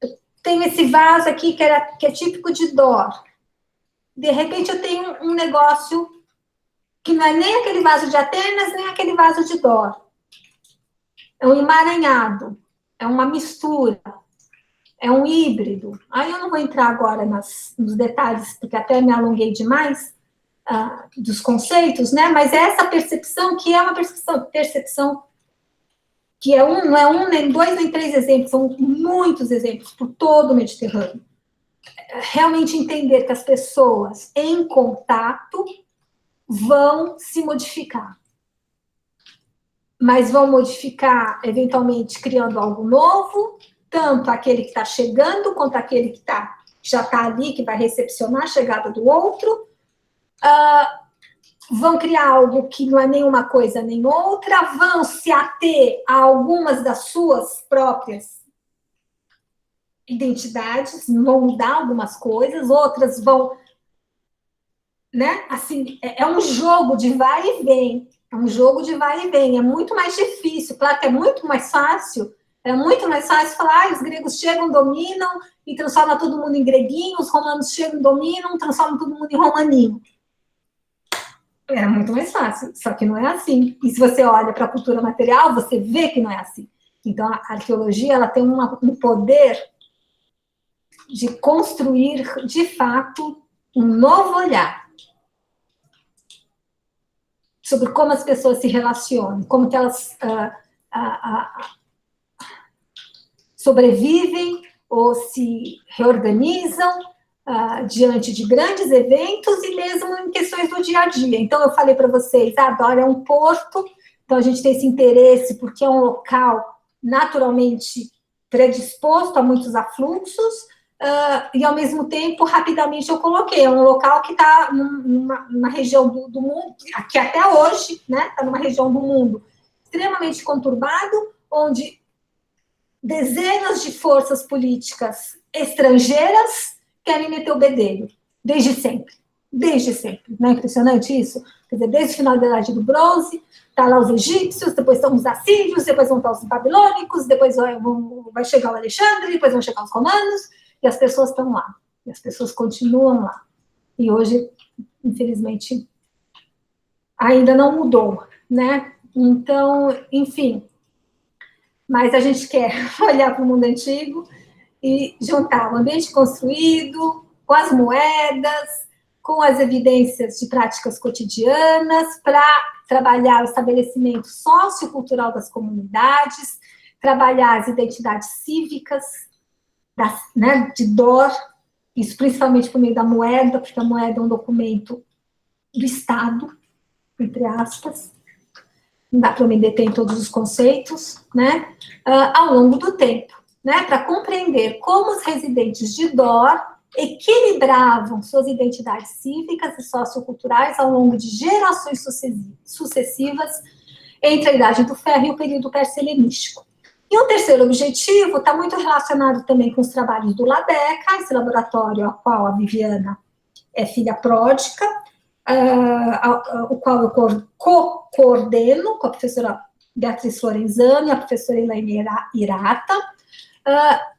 eu tenho esse vaso aqui que é típico de Dor, de repente eu tenho um negócio que não é nem aquele vaso de Atenas, nem aquele vaso de Dor, é um emaranhado, é uma mistura, é um híbrido. Aí eu não vou entrar agora nos detalhes, porque até me alonguei demais, dos conceitos, né? Mas é essa percepção que é uma percepção que não é um, nem dois, nem três exemplos, são muitos exemplos por todo o Mediterrâneo. Realmente entender que as pessoas em contato vão se modificar. Mas vão modificar, eventualmente, criando algo novo, tanto aquele que está chegando, quanto aquele que já está ali, que vai recepcionar a chegada do outro. Vão criar algo que não é nenhuma coisa nem outra, vão se ater a algumas das suas próprias identidades, vão mudar algumas coisas, outras vão, né, assim, é um jogo de vai e vem, é muito mais difícil, claro que é muito mais fácil falar, os gregos chegam, dominam, e transformam todo mundo em greguinho, os romanos chegam, dominam, transformam todo mundo em romaninho. Era muito mais fácil, só que não é assim. E se você olha para a cultura material, você vê que não é assim. Então, a arqueologia ela tem um poder de construir, de fato, um novo olhar sobre como as pessoas se relacionam, como que elas sobrevivem ou se reorganizam diante de grandes eventos e mesmo em questões do dia a dia. Então, eu falei para vocês, a Dora é um porto, então a gente tem esse interesse porque é um local naturalmente predisposto a muitos afluxos, e ao mesmo tempo, rapidamente eu coloquei, é um local que está numa região do mundo, que até hoje, né, está numa região do mundo extremamente conturbado, onde dezenas de forças políticas estrangeiras querem meter o bedelho, desde sempre. Não é impressionante isso? Quer dizer, desde o final da Idade do Bronze, tá lá os egípcios, depois estão os assírios, depois vão estar os babilônicos, depois vai chegar o Alexandre, depois vão chegar os romanos, e as pessoas estão lá, e as pessoas continuam lá. E hoje, infelizmente, ainda não mudou, né? Então, enfim, mas a gente quer olhar para o mundo antigo e juntar o ambiente construído com as moedas, com as evidências de práticas cotidianas, para trabalhar o estabelecimento sociocultural das comunidades, trabalhar as identidades cívicas, né, de dor, isso principalmente por meio da moeda, porque a moeda é um documento do Estado, entre aspas, não dá para me deter em todos os conceitos, né, ao longo do tempo, né, para compreender como os residentes de Dor equilibravam suas identidades cívicas e socioculturais ao longo de gerações sucessivas entre a Idade do Ferro e o período persa-helenístico. E o terceiro objetivo está muito relacionado também com os trabalhos do Ladeca, esse laboratório ao qual a Viviana é filha pródica, o qual eu co-coordeno com a professora Beatriz Lorenzano e a professora Elaine Irata,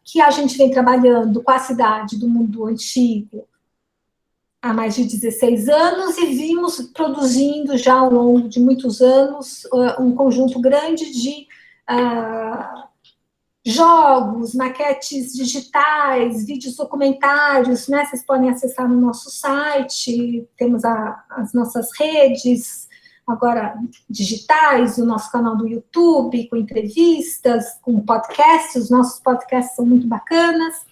que a gente vem trabalhando com a cidade do mundo antigo há mais de 16 anos e vimos produzindo já ao longo de muitos anos um conjunto grande de jogos, maquetes digitais, vídeos documentários, né? Vocês podem acessar no nosso site, temos as nossas redes, agora digitais, o nosso canal do YouTube, com entrevistas, com podcasts, os nossos podcasts são muito bacanas,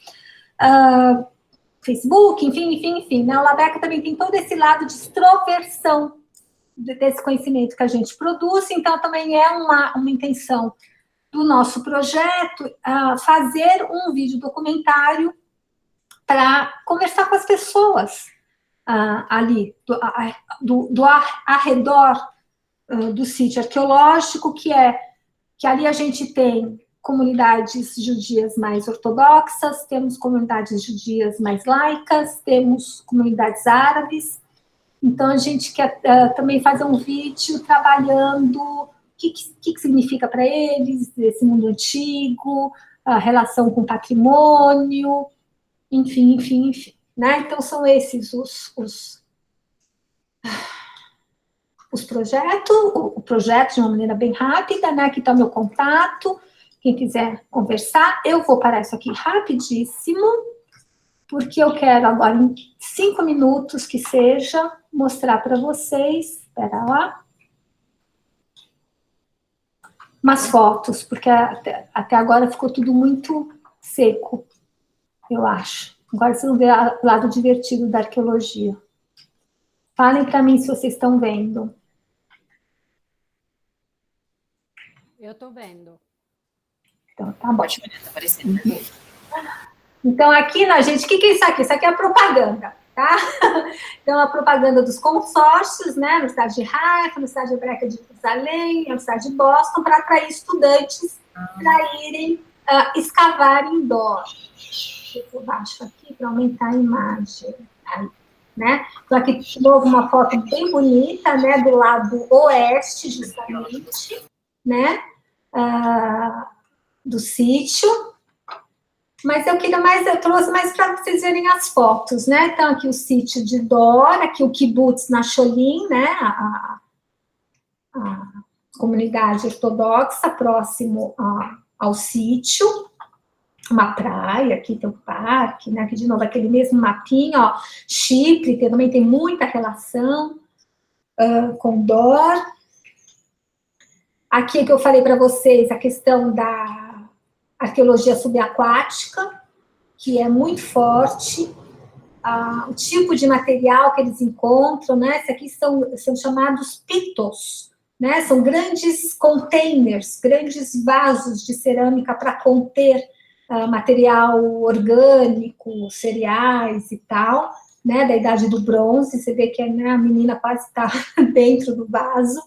Facebook, enfim, né? O Ladeca também tem todo esse lado de extroversão desse conhecimento que a gente produz, então também é uma intenção do nosso projeto fazer um vídeo documentário para conversar com as pessoas ali, do arredor do sítio arqueológico, que ali a gente tem comunidades judias mais ortodoxas, temos comunidades judias mais laicas, temos comunidades árabes, então a gente quer também fazer um vídeo trabalhando o que significa para eles esse mundo antigo, a relação com o patrimônio, enfim, né? Então são esses os projetos, o projeto de uma maneira bem rápida, né? Aqui está o meu contato, quem quiser conversar, eu vou parar isso aqui rapidíssimo, porque eu quero agora, em 5 minutos que seja, mostrar para vocês, espera lá, umas fotos, porque até agora ficou tudo muito seco, eu acho. Agora vocês vão ver o lado divertido da arqueologia. Falem para mim se vocês estão vendo. Eu estou vendo. Então, tá bom. Pode olhar, tá aparecendo. Então, aqui, gente, o que é isso aqui? Isso aqui é a propaganda, tá? Então, a propaganda dos consórcios, né, na cidade de Haifa, na cidade hebraica de Jerusalém, na cidade de Boston, para atrair estudantes para irem escavar em Dor. Deixa eu baixo aqui para aumentar a imagem. Aí, né? Então, aqui de novo uma foto bem bonita, né, do lado oeste, justamente, né, do sítio. Mas eu trouxe mais para vocês verem as fotos, né? Então, aqui o sítio de Dor, aqui o kibbutz Nasholim, né? A comunidade ortodoxa próximo ao sítio, uma praia, aqui tem um parque, né? Aqui de novo aquele mesmo mapinha, ó, Chipre, que também tem muita relação com Dor. Aqui que eu falei para vocês, a questão da arqueologia subaquática, que é muito forte, o tipo de material que eles encontram, né? Esses aqui são chamados pitos, né? São grandes containers, grandes vasos de cerâmica para conter material orgânico, cereais e tal, né? Da Idade do Bronze, você vê que né, a menina quase está dentro do vaso.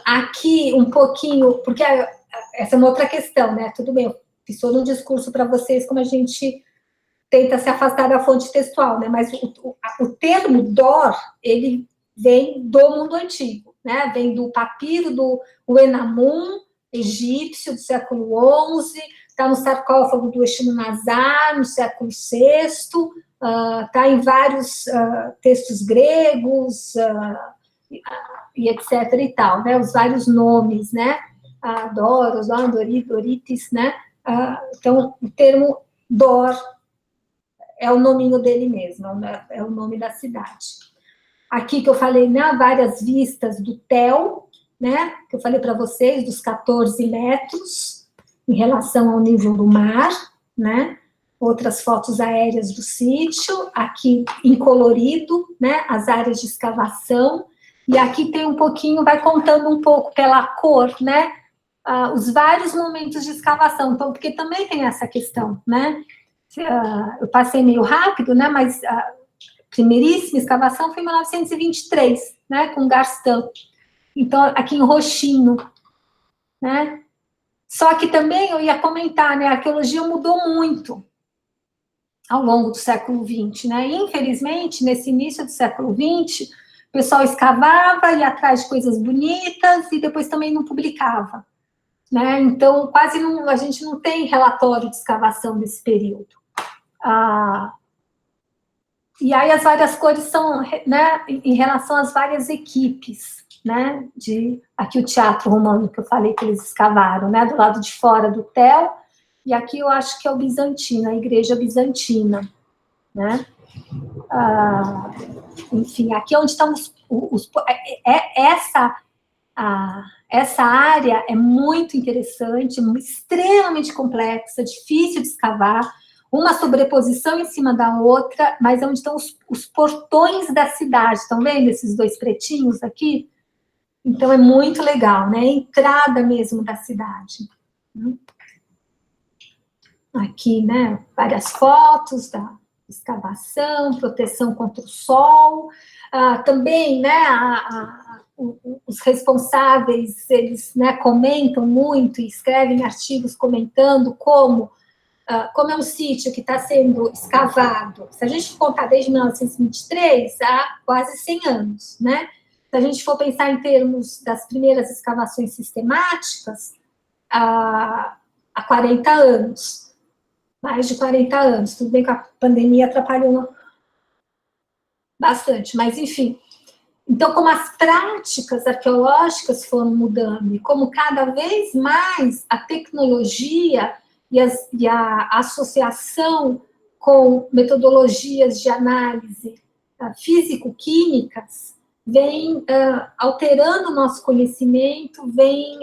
Aqui um pouquinho, porque essa é uma outra questão, né? Tudo bem, eu fiz todo um discurso para vocês como a gente tenta se afastar da fonte textual, né? Mas o termo Dor, ele vem do mundo antigo, né? Vem do papiro do Uenamun, egípcio, do século XI, está no sarcófago do Exu-Nazar, no século VI, está em vários textos gregos, e etc. e tal, né? Os vários nomes, né? Doros, Dorites, né? Então, o termo Dor é o nominho dele mesmo, né? É o nome da cidade. Aqui que eu falei, né? Várias vistas do Tel, né? Que eu falei para vocês, dos 14 metros, em relação ao nível do mar, né? Outras fotos aéreas do sítio, aqui em colorido, né? As áreas de escavação. E aqui tem um pouquinho, vai contando um pouco pela cor, né? Os vários momentos de escavação. Então, porque também tem essa questão, né? Eu passei meio rápido, né? Mas a primeiríssima escavação foi em 1923, né? Com Garstin. Então, aqui em roxinho, né? Só que também eu ia comentar, né? A arqueologia mudou muito ao longo do século XX, né? E, infelizmente, nesse início do século XX, o pessoal escavava, ia atrás de coisas bonitas e depois também não publicava, né? Então, quase não, a gente não tem relatório de escavação desse período. E aí as várias cores são, né, em relação às várias equipes, né? Aqui o Teatro Romano, que eu falei que eles escavaram, né? Do lado de fora do Tel, e aqui eu acho que é o Bizantino, a Igreja Bizantina, né? Enfim, aqui é onde estão essa área é muito interessante, extremamente complexa, difícil de escavar, uma sobreposição em cima da outra, mas é onde estão os portões da cidade, estão vendo esses dois pretinhos aqui? Então é muito legal, né? A entrada mesmo da cidade. Aqui, né? Várias fotos da escavação, proteção contra o sol, também, né, os responsáveis, eles, né, comentam muito e escrevem artigos comentando como é um sítio que está sendo escavado, se a gente contar desde 1923, há quase 100 anos, né, se a gente for pensar em termos das primeiras escavações sistemáticas, há 40 anos, mais de 40 anos, tudo bem que a pandemia atrapalhou bastante, mas enfim. Então, como as práticas arqueológicas foram mudando, e como cada vez mais a tecnologia e a associação com metodologias de análise físico-químicas vem alterando o nosso conhecimento, vem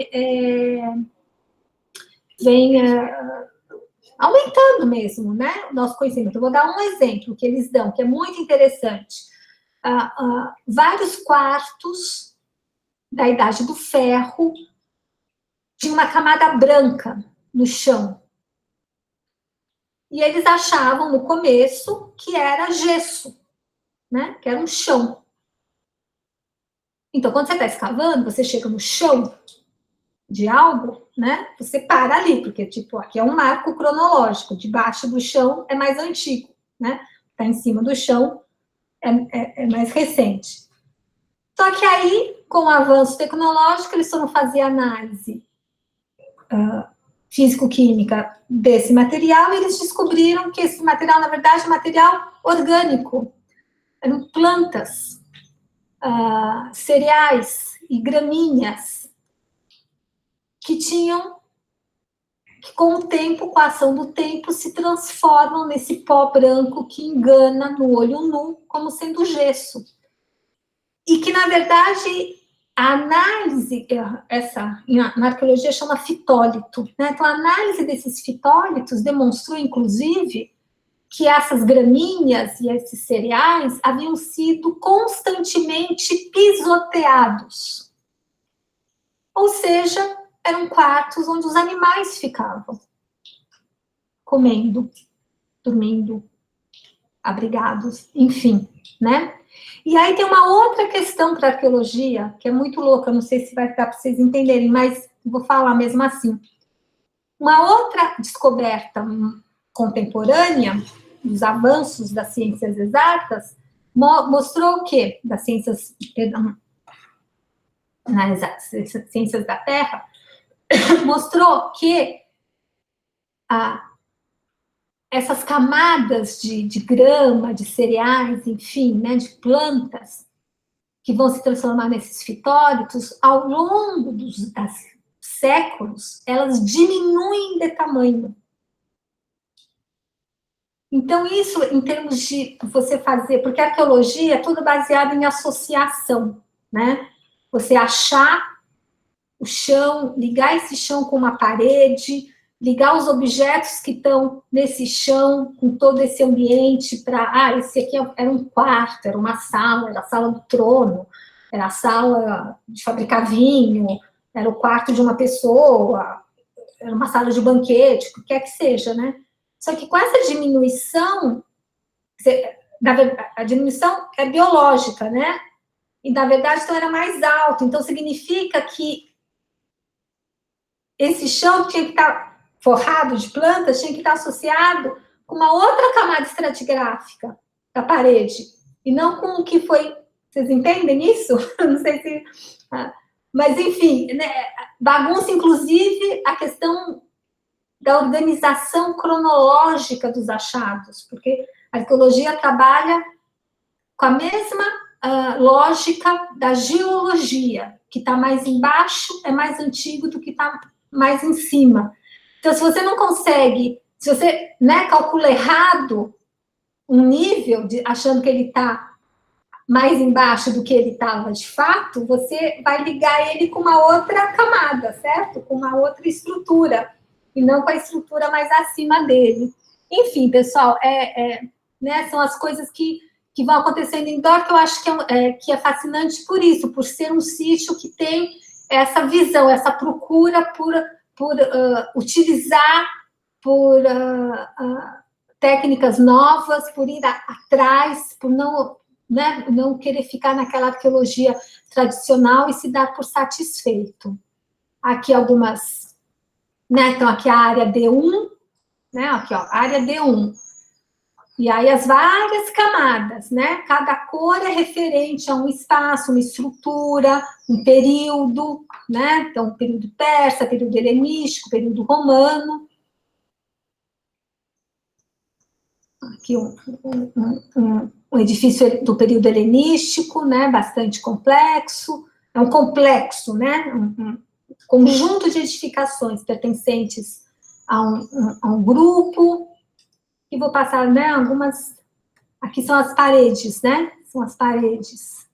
aumentando mesmo, né, o nosso conhecimento. Eu vou dar um exemplo que eles dão, que é muito interessante. Vários quartos da Idade do Ferro tinham uma camada branca no chão. E eles achavam, no começo, que era gesso, né, que era um chão. Então, quando você está escavando, você chega no chão de algo, né, você para ali, porque, tipo, aqui é um marco cronológico, debaixo do chão é mais antigo, né, está em cima do chão é mais recente. Só que aí, com o avanço tecnológico, eles foram fazer análise físico-química desse material, e eles descobriram que esse material, na verdade, é um material orgânico. Eram plantas, cereais e gramíneas que com o tempo, com a ação do tempo, se transformam nesse pó branco que engana no olho nu como sendo gesso. E que, na verdade, a análise, na arqueologia chama fitólito, né? Então, a análise desses fitólitos demonstrou, inclusive, que essas gramíneas e esses cereais haviam sido constantemente pisoteados. Ou seja, eram quartos onde os animais ficavam, comendo, dormindo, abrigados, enfim, né? E aí tem uma outra questão para a arqueologia, que é muito louca, não sei se vai dar para vocês entenderem, mas vou falar mesmo assim. Uma outra descoberta contemporânea, dos avanços das ciências exatas, mostrou o quê? Das ciências, perdão, nas ciências da Terra, mostrou que essas camadas de grama, de cereais, enfim, né, de plantas, que vão se transformar nesses fitólitos, ao longo dos séculos, elas diminuem de tamanho. Então, isso, em termos de você fazer, porque a arqueologia é tudo baseado em associação, né? Você achar o chão, ligar esse chão com uma parede, ligar os objetos que estão nesse chão, com todo esse ambiente para... esse aqui era um quarto, era uma sala, era a sala do trono, era a sala de fabricar vinho, era o quarto de uma pessoa, era uma sala de banquete, o que quer que seja, né? Só que com essa diminuição, a diminuição é biológica, né? E, na verdade, então era mais alto. Então, significa que esse chão tinha que estar forrado de plantas, tinha que estar associado com uma outra camada estratigráfica da parede, e não com o que foi... Vocês entendem isso? Não sei se... Mas, enfim, né, bagunça, inclusive, a questão da organização cronológica dos achados, porque a arqueologia trabalha com a mesma lógica da geologia, que está mais embaixo é mais antigo do que está mais em cima. Então, se você não consegue, se você, né, calcula errado um nível, achando que ele está mais embaixo do que ele estava de fato, você vai ligar ele com uma outra camada, certo? Com uma outra estrutura, e não com a estrutura mais acima dele. Enfim, pessoal, né, são as coisas que vão acontecendo em Dor, que eu acho que é fascinante por isso, por ser um sítio que tem essa visão, essa procura por utilizar técnicas novas, por ir atrás, por não querer ficar naquela arqueologia tradicional e se dar por satisfeito. Aqui algumas, né? Então, aqui a área D1, né? Aqui, ó, área D1. E aí as várias camadas, né? Cada cor é referente a um espaço, uma estrutura, um período, né? Então, período persa, período helenístico, período romano. Aqui um edifício do período helenístico, né? Bastante complexo. É um complexo, né? Um conjunto de edificações pertencentes a um grupo. E vou passar, né, algumas... Aqui são as paredes, né? São as paredes.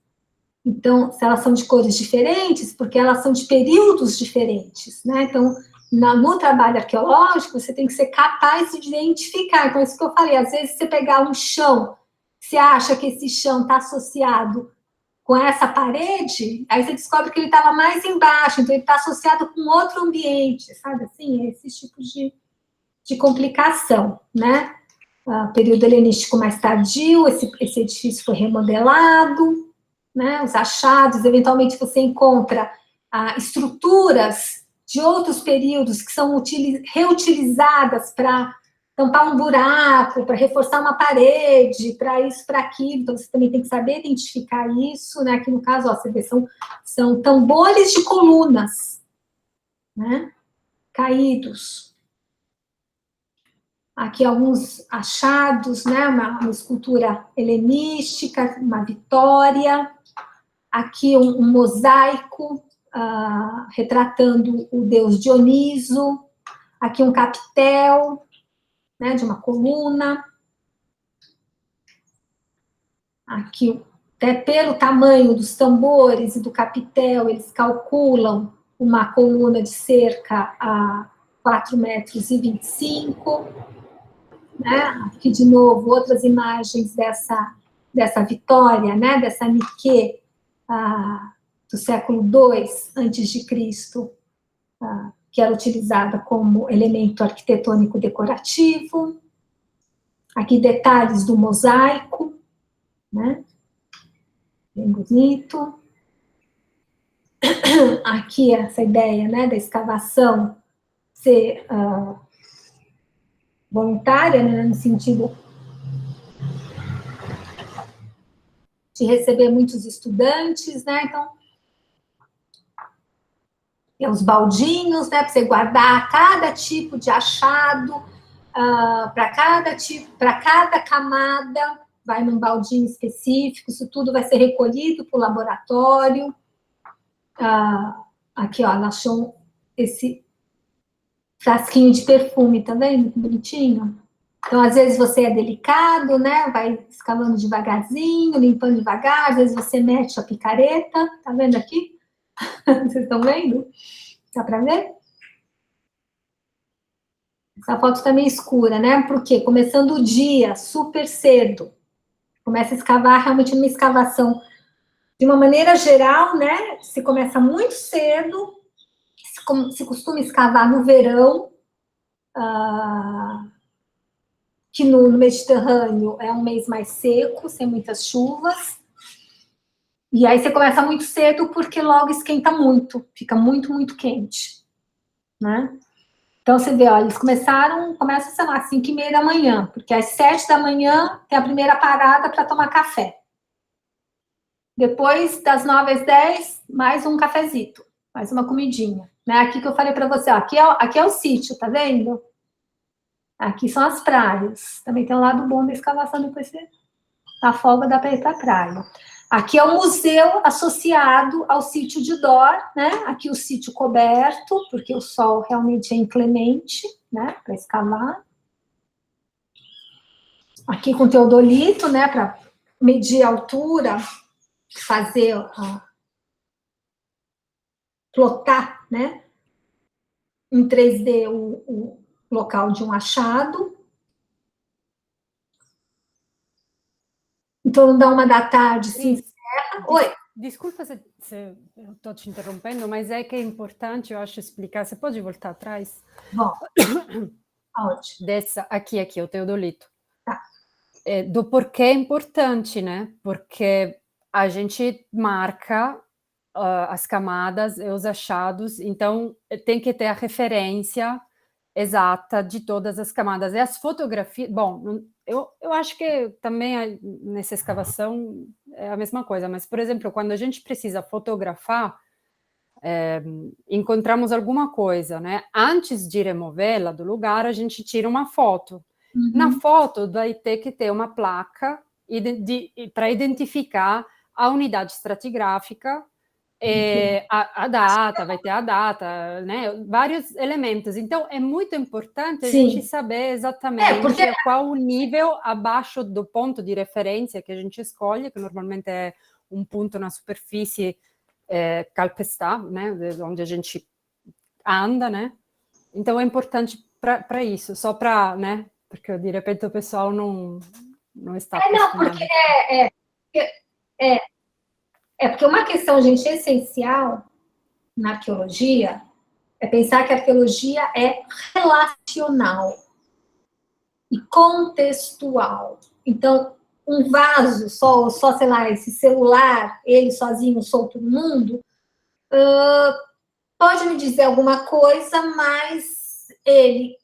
Então, se elas são de cores diferentes, porque elas são de períodos diferentes, né? Então, no trabalho arqueológico, você tem que ser capaz de identificar. Então, é isso que eu falei. Às vezes, você pegar um chão, você acha que esse chão está associado com essa parede, aí você descobre que ele estava mais embaixo, então ele está associado com outro ambiente, sabe? Assim, esses tipos de complicação, né? Período helenístico mais tardio, esse edifício foi remodelado, né? Os achados, eventualmente você encontra estruturas de outros períodos que são reutilizadas para tampar um buraco, para reforçar uma parede, para isso, para aquilo. Então, você também tem que saber identificar isso, né? Aqui no caso, ó, você vê, são tambores de colunas, né? Caídos. Aqui alguns achados, né? Uma escultura helenística, uma vitória. Aqui um mosaico retratando o deus Dioniso. Aqui um capitel, né, de uma coluna. Aqui, até pelo tamanho dos tambores e do capitel, eles calculam uma coluna de cerca a 4,25 metros. Né? Aqui, de novo, outras imagens dessa vitória, né? Dessa Nike do século II a.C., que era utilizada como elemento arquitetônico decorativo. Aqui detalhes do mosaico, né? Bem bonito. Aqui essa ideia, né, da escavação ser voluntária, né, no sentido de receber muitos estudantes, né? Então, tem os baldinhos, né, para você guardar cada tipo de achado, para cada camada, vai num baldinho específico, isso tudo vai ser recolhido para o laboratório. Aqui, ó, ela achou esse frasquinho de perfume, tá vendo? Que bonitinho. Então, às vezes você é delicado, né? Vai escalando devagarzinho, limpando devagar, às vezes você mete a picareta, tá vendo aqui? Vocês estão vendo? Dá para ver? Essa foto tá meio escura, né? Porque começando o dia, super cedo, começa a escavar, realmente uma escavação. De uma maneira geral, né? Se começa muito cedo, se costuma escavar no verão, que no Mediterrâneo é um mês mais seco, sem muitas chuvas. E aí você começa muito cedo porque logo esquenta muito, fica muito, muito quente, né? Então você vê, ó, eles começam, sei lá, 5h30 da manhã, porque às 7 da manhã tem a primeira parada para tomar café. Depois, das 9 às 10, mais um cafezito, mais uma comidinha. Né? Aqui que eu falei para você, ó, aqui é o sítio, tá vendo? Aqui são as praias. Também tem um lado bom da escavação, depois você, na folga dá para ir para a praia. Aqui é o museu associado ao sítio de Dor, né? Aqui o sítio coberto, porque o sol realmente é inclemente, né? Para escavar. Aqui com teodolito, né? Para medir a altura, fazer, plotar, né? Em 3D o local de um achado. Então, não dá 1h da tarde, se encerra. Oi. Desculpa se eu estou te interrompendo, mas é que é importante, eu acho, explicar. Você pode voltar atrás? Bom, aonde? Aqui, o teodolito. Tá. Do porquê é importante, né? Porque a gente marca as camadas e os achados, então tem que ter a referência exata de todas as camadas. E as fotografias, bom, eu acho que também nessa escavação é a mesma coisa, mas, por exemplo, quando a gente precisa fotografar, encontramos alguma coisa, né? Antes de removê-la do lugar, a gente tira uma foto. Uhum. Na foto vai ter que ter uma placa para identificar a unidade estratigráfica, a data, vai ter a data, né? Vários elementos. Então, é muito importante a gente saber exatamente qual o nível abaixo do ponto de referência que a gente escolhe, que normalmente é um ponto na superfície calpestar, né? Onde a gente anda, né? Então, é importante para isso, só para, né? Porque, de repente, o pessoal não está acostumado. Não, porque uma questão, gente, essencial na arqueologia é pensar que a arqueologia é relacional e contextual. Então, um vaso, só sei lá, esse celular, ele sozinho, solto no mundo, pode me dizer alguma coisa, mas ele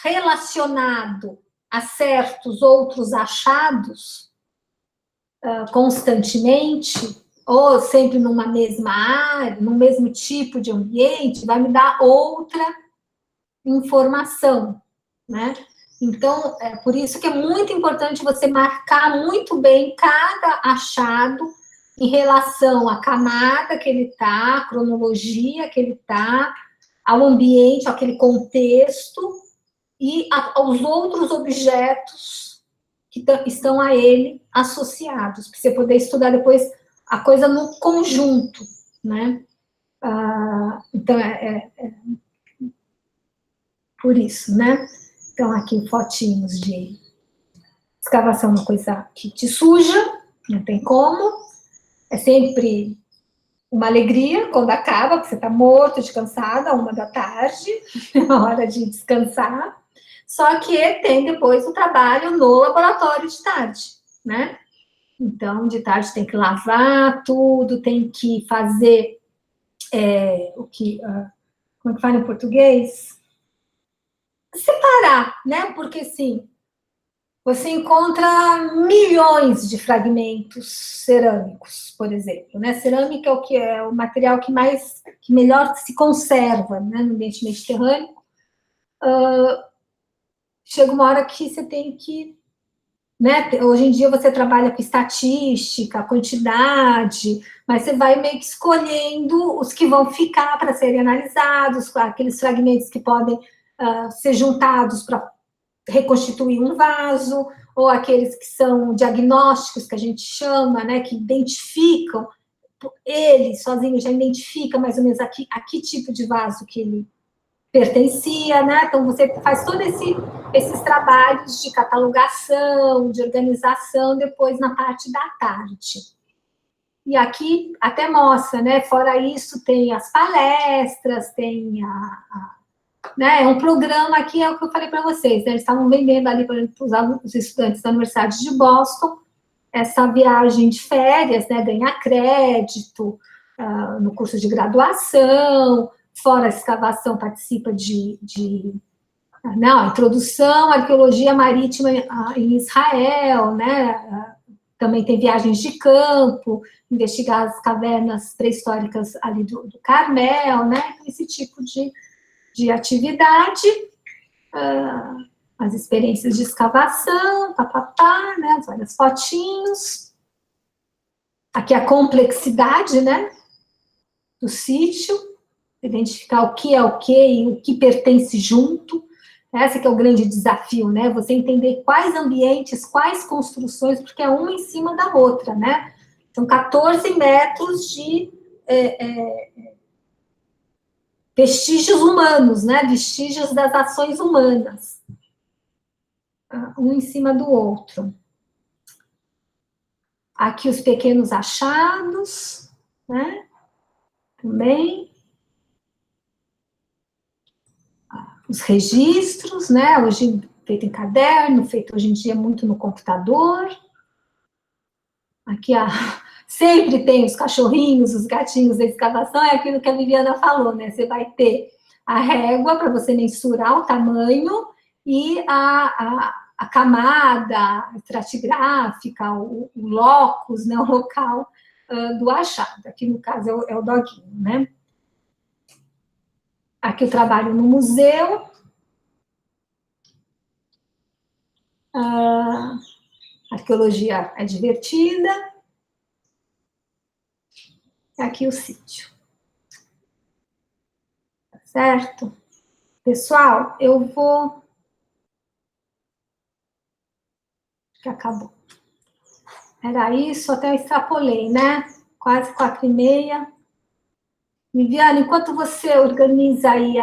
relacionado a certos outros achados constantemente, ou sempre numa mesma área, num mesmo tipo de ambiente, vai me dar outra informação, né? Então, é por isso que é muito importante você marcar muito bem cada achado em relação à camada que ele está, à cronologia que ele está, ao ambiente, àquele contexto e aos outros objetos que estão a ele associados, para você poder estudar depois a coisa no conjunto, né? Então, por isso, né? Então, aqui fotinhos de escavação, uma coisa que te suja, não tem como. É sempre uma alegria quando acaba, porque você está morto, descansado, 1 da tarde, é hora de descansar. Só que tem depois o trabalho no laboratório de tarde, né? Então, de tarde tem que lavar tudo, tem que fazer o que... como é que fala em português? Separar, né? Porque, assim, você encontra milhões de fragmentos cerâmicos, por exemplo, né? Cerâmica é o material que melhor se conserva, né, no ambiente mediterrâneo. Chega uma hora que você tem que, né? Hoje em dia você trabalha com estatística, quantidade, mas você vai meio que escolhendo os que vão ficar para serem analisados, aqueles fragmentos que podem ser juntados para reconstituir um vaso, ou aqueles que são diagnósticos, que a gente chama, né, que identificam, ele sozinho já identifica mais ou menos a que tipo de vaso que ele pertencia, né? Então, você faz todos esses trabalhos de catalogação, de organização, depois na parte da tarde. E aqui até mostra, né? Fora isso, tem as palestras, tem né? É um programa aqui, é o que eu falei para vocês, né? Eles estavam vendendo ali para os estudantes da Universidade de Boston essa viagem de férias, né? Ganhar crédito no curso de graduação, fora a escavação, participa não, introdução à arqueologia marítima em Israel, né? Também tem viagens de campo, investigar as cavernas pré-históricas ali do Carmel, né? Esse tipo de atividade, as experiências de escavação, papapá, né, as várias fotinhos. Aqui a complexidade, né, do sítio, identificar o que é o que e o que pertence junto. Esse que é o grande desafio, né, você entender quais ambientes, quais construções, porque é uma em cima da outra, né. São 14 metros de vestígios humanos, né? Vestígios das ações humanas, um em cima do outro. Aqui os pequenos achados, né? Também. Os registros, né? Hoje feito em caderno, feito hoje em dia muito no computador. Aqui sempre tem os cachorrinhos, os gatinhos da escavação, é aquilo que a Viviana falou, né? Você vai ter a régua para você mensurar o tamanho e a camada estratigráfica, o locus, né? O local do achado. Aqui, no caso, é o doguinho, né? Aqui o trabalho no museu. A arqueologia é divertida. Aqui o sítio. Tá certo? Pessoal, eu vou... que acabou. Era isso, até eu extrapolei, né? Quase 4h30. Viviane, enquanto você organiza aí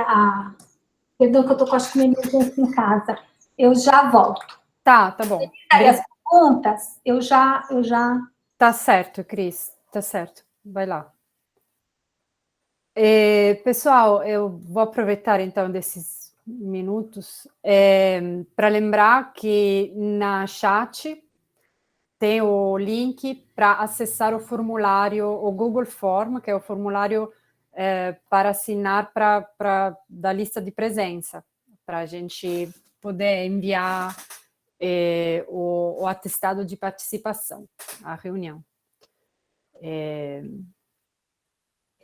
Perdão que eu tô com as meninas em casa. Eu já volto. Tá bom. Aí as perguntas, eu já... Tá certo, Cris. Tá certo. Vai lá. Pessoal, eu vou aproveitar então desses minutos para lembrar que na chat tem o link para acessar o formulário, o Google Form, que é o formulário para assinar da lista de presença, para a gente poder enviar o atestado de participação à reunião.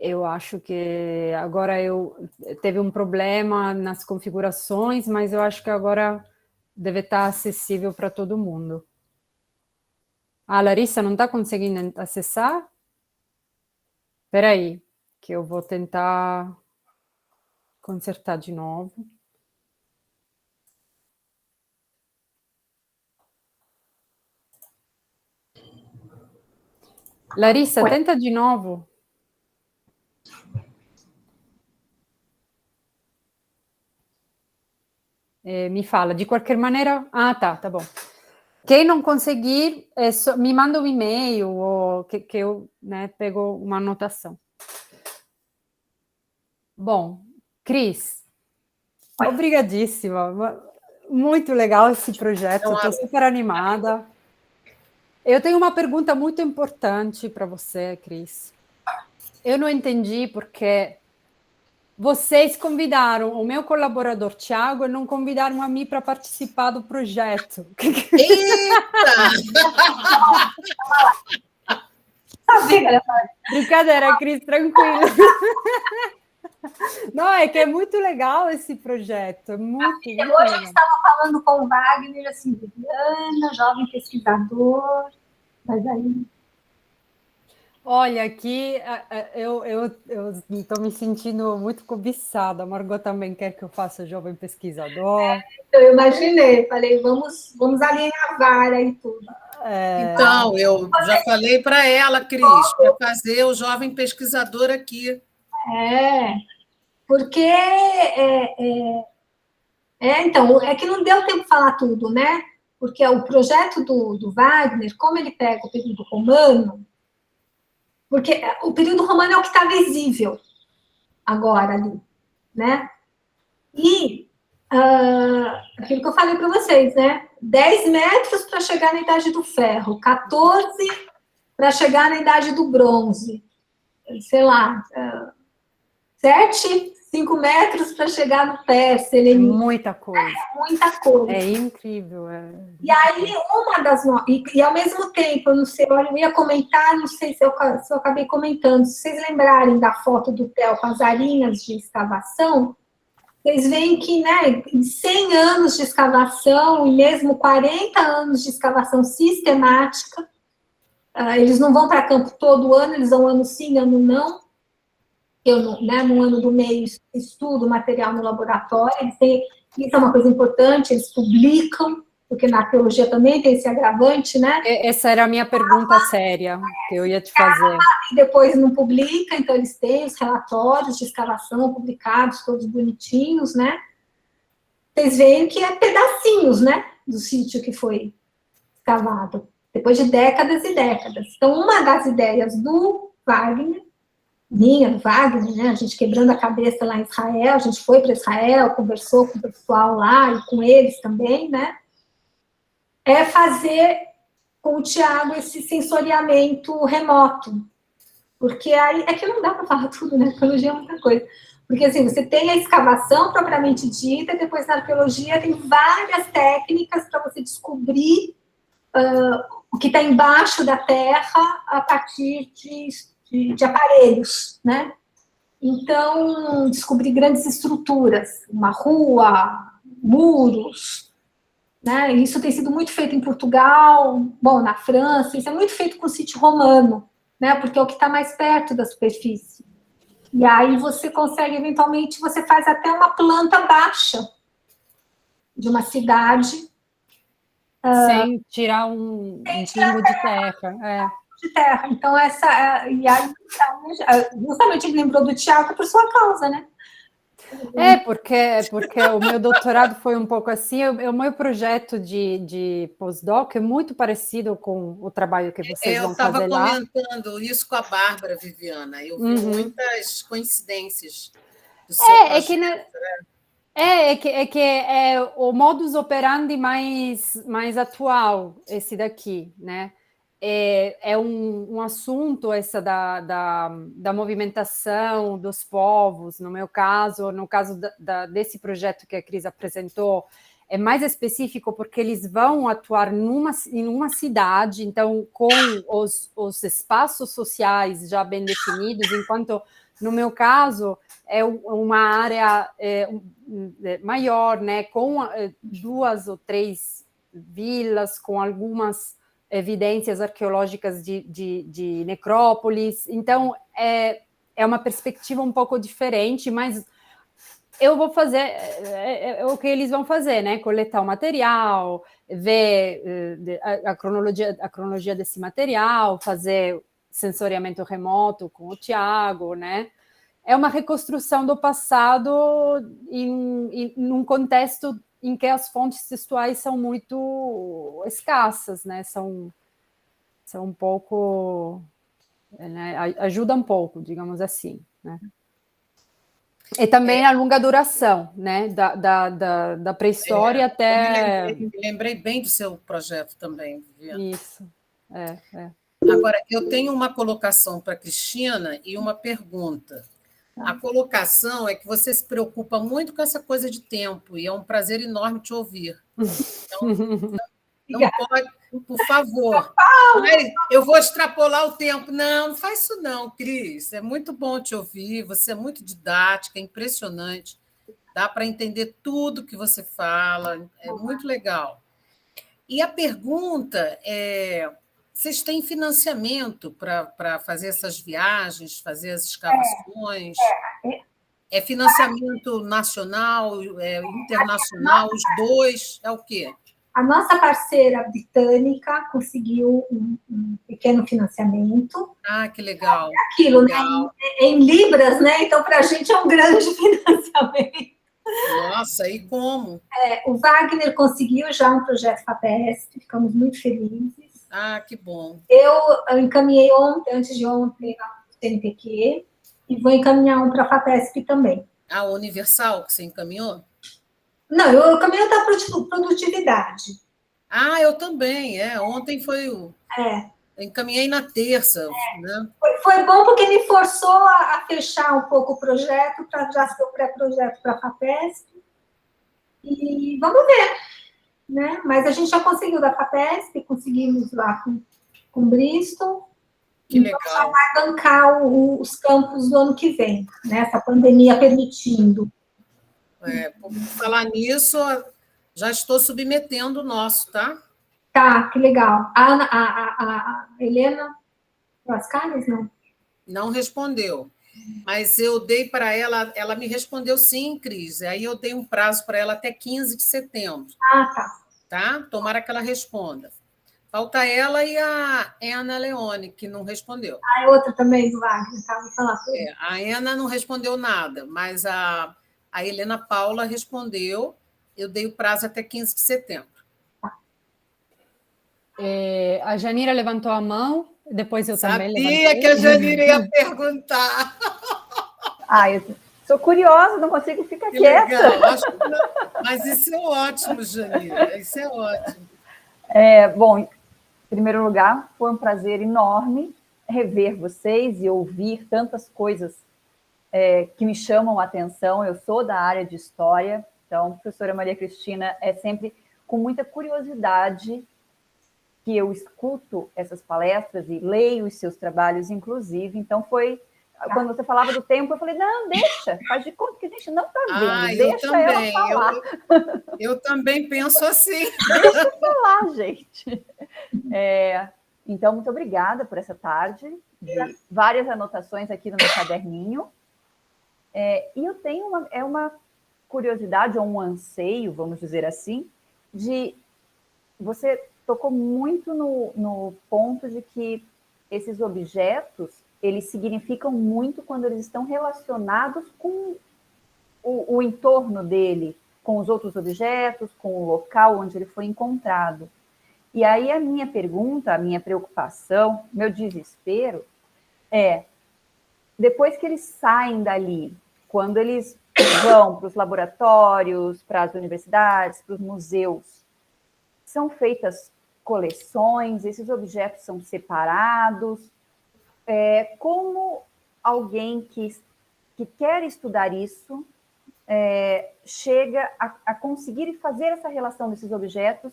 Eu acho que agora teve um problema nas configurações, mas eu acho que agora deve estar acessível para todo mundo. A Larissa não está conseguindo acessar? Espera aí, que eu vou tentar consertar de novo. Larissa, tenta de novo. Me fala, de qualquer maneira... Ah, tá bom. Quem não conseguir, me manda um e-mail, ou que eu pego uma anotação. Bom, Cris, obrigadíssima. Muito legal esse projeto, estou super animada. Eu tenho uma pergunta muito importante para você, Cris. Eu não entendi porque vocês convidaram o meu colaborador, Thiago, e não convidaram a mim para participar do projeto. Eita! Brincadeira, Cris, tranquilo. Não, é que é muito legal esse projeto. Muito hoje legal. a gente estava falando com o Wagner, assim, Viviana, jovem pesquisador, mas aí... Olha, aqui eu estou me sentindo muito cobiçada. A Margot também quer que eu faça jovem pesquisador. Então, eu imaginei, falei, vamos alinhavar aí tudo. Então, eu já falei para ela, Cris, para fazer o jovem pesquisador aqui. Porque então, é que não deu tempo de falar tudo, né? Porque o projeto do Wagner, como ele pega o período romano, porque o período romano é o que está visível agora ali, né? E aquilo que eu falei para vocês, né? 10 metros para chegar na Idade do Ferro, 14 para chegar na Idade do Bronze, sei lá, 5 metros para chegar no Pérsia. Muita coisa. Muita coisa. É incrível. E aí, uma das... E ao mesmo tempo, eu não sei, eu ia comentar, não sei se eu acabei comentando, se vocês lembrarem da foto do Theo com as arinhas de escavação, vocês veem que, né, em 100 anos de escavação, e mesmo 40 anos de escavação sistemática, eles não vão para campo todo ano, eles vão ano sim, ano não. Eu, no ano do meio, estudo material no laboratório, isso é uma coisa importante, eles publicam, porque na arqueologia também tem esse agravante, né? Essa era a minha pergunta séria, que eu ia te fazer. E depois não publica, então eles têm os relatórios de escavação publicados, todos bonitinhos, né? Vocês veem que é pedacinhos, né, do sítio que foi escavado, depois de décadas e décadas. Então, uma das ideias do Wagner, do Wagner, né, a gente quebrando a cabeça lá em Israel, a gente foi para Israel, conversou com o pessoal lá e com eles também, né, é fazer com o Thiago esse sensoriamento remoto, porque aí é que não dá para falar tudo, né, arqueologia é muita coisa, porque assim, você tem a escavação propriamente dita, e depois na arqueologia tem várias técnicas para você descobrir o que está embaixo da terra a partir de aparelhos, né? Então, descobrir grandes estruturas, uma rua, muros, né? Isso tem sido muito feito em Portugal, bom, na França, isso é muito feito com sítio romano, né? Porque é o que está mais perto da superfície. E aí você consegue, eventualmente, você faz até uma planta baixa de uma cidade. Sem tirar um pingo de terra. De terra. Então, e aí, justamente ele lembrou do Thiago por sua causa, né? Porque o meu doutorado foi um pouco assim, o meu projeto de pós-doc é muito parecido com o trabalho que vocês vão fazer lá. Eu estava comentando isso com a Bárbara, Viviana, eu vi muitas coincidências do seu projeto, é o modus operandi mais atual, esse daqui, né? É um assunto essa da movimentação dos povos, no meu caso, no caso desse projeto que a Cris apresentou, é mais específico porque eles vão atuar em uma cidade, então com os espaços sociais já bem definidos, enquanto No meu caso, é uma área maior, né, com 2 ou 3 vilas, com algumas evidências arqueológicas de necrópolis. Então, é uma perspectiva um pouco diferente, mas eu vou fazer o que eles vão fazer, né? Coletar o material, ver a cronologia desse material, fazer sensoriamento remoto com o Tiago, né? É uma reconstrução do passado em um contexto em que as fontes textuais são muito escassas, né? São um pouco, né? Ajuda um pouco, digamos assim, né? E também a longa duração, né? Da pré-história até. Me lembrei bem do seu projeto também, Viviana. Isso. Agora, eu tenho uma colocação para a Cristina e uma pergunta. A colocação é que você se preocupa muito com essa coisa de tempo, e é um prazer enorme te ouvir. Então, não pode, por favor. Eu vou extrapolar o tempo. Não faz isso não, Cris. É muito bom te ouvir, você é muito didática, é impressionante. Dá para entender tudo que você fala, é muito legal. E a pergunta é: vocês têm financiamento para fazer essas viagens, fazer as escavações? É financiamento nacional, internacional, os dois? É o quê? A nossa parceira britânica conseguiu um pequeno financiamento. Ah, que legal. Aquilo, legal. Né? Em libras, né? Então, para a gente é um grande financiamento. Nossa, e como? O Wagner conseguiu já um projeto FAPESP, ficamos muito felizes. Ah, que bom. Eu encaminhei antes de ontem, a CNPq, e vou encaminhar um para a FAPESP também. A Universal que você encaminhou? Não, eu encaminhei da produtividade. Ah, eu também, Ontem foi o... Eu encaminhei na terça, né? Foi bom porque me forçou a fechar um pouco o projeto, para já ser o pré-projeto para a FAPESP. E vamos ver, né? Mas a gente já conseguiu da FAPESP, conseguimos lá com Bristol. Que legal. Então, já vai bancar os campos do ano que vem, né? Essa pandemia permitindo. Por falar nisso, já estou submetendo o nosso, tá? Tá, que legal. A Helena Lascanes, não? Não respondeu. Mas eu dei para ela me respondeu sim, Cris. Aí eu dei um prazo para ela até 15 de setembro. Ah, tá. Tá? Tomara que ela responda. Falta ela e a Ana Leone, que não respondeu. Ah, é outra também do Wagner, tá? Vou falar com ele. A Ana não respondeu nada, mas a Helena Paula respondeu. Eu dei o prazo até 15 de setembro. A Janira levantou a mão, depois eu também levantei. Sabia que a Janira ia perguntar. Eu sou curiosa, não consigo ficar quieta. Legal. Mas isso é ótimo, Janira. Isso é ótimo. Bom, em primeiro lugar, foi um prazer enorme rever vocês e ouvir tantas coisas que me chamam a atenção. Eu sou da área de história, então, professora Maria Cristina, é sempre com muita curiosidade que eu escuto essas palestras e leio os seus trabalhos, inclusive. Então, quando você falava do tempo, eu falei, não, deixa, faz de conta que a gente não está vendo, deixa ela falar. Eu também penso assim. Deixa eu falar, gente. Então, muito obrigada por essa tarde, de várias anotações aqui no meu caderninho. E eu tenho uma curiosidade, ou um anseio, vamos dizer assim, de... Você tocou muito no ponto de que esses objetos, eles significam muito quando eles estão relacionados com o entorno dele, com os outros objetos, com o local onde ele foi encontrado. E aí a minha pergunta, a minha preocupação, meu desespero depois que eles saem dali, quando eles vão para os laboratórios, para as universidades, para os museus, são feitas coleções, esses objetos são separados. Como alguém que quer estudar isso chega a conseguir fazer essa relação desses objetos